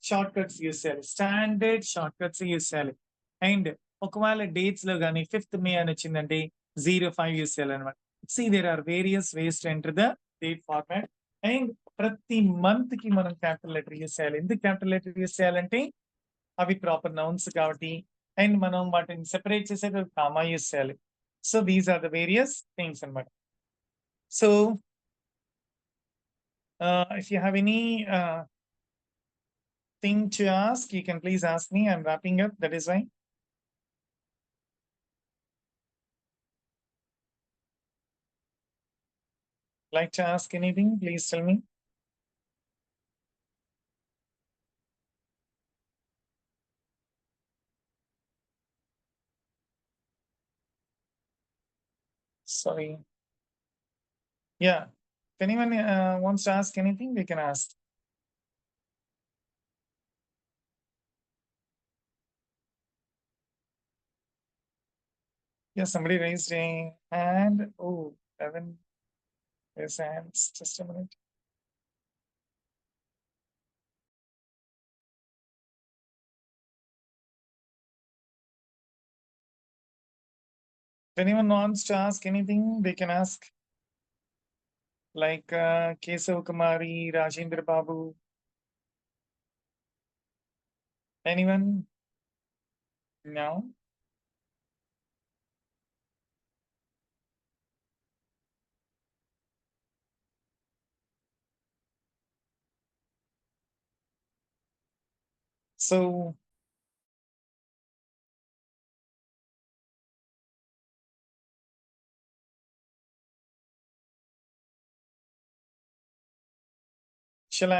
షార్ట్ కట్స్ యూస్ చేయాలి. స్టాండర్డ్ షార్ట్ కట్స్ యూస్ చేయాలి. అండ్ ఒకవేళ డేట్స్ లో కానీ 5th May అని వచ్చిందంటే 05 యూస్ చేయాలన్నమాట. There are various ways to enter the date format. And ప్రతి మంత్ కి మనం క్యాపిటల్ లెటర్ యూస్ చేయాలి. ఎందుకు క్యాపిటల్ లెటర్ యూస్ చేయాలంటే అవి ప్రాపర్ నౌన్స్ కాబట్టి, అండ్ మనం వాటిని సెపరేట్ చేసేటప్పుడు కామా యూస్ చేయాలి. So these are the various things అన్నమాట. So if you have any thing to ask, you can please ask me. I'm wrapping up. That is why. Like to ask anything? Please tell me. Sorry. Yeah. If anyone wants to ask anything, they can ask. Yeah, somebody raised a hand. Oh, Evan, there's hands. Just a minute. If anyone wants to ask anything, they can ask. Like Kesav Kumari, Rajendra Babu. Anyone? No? So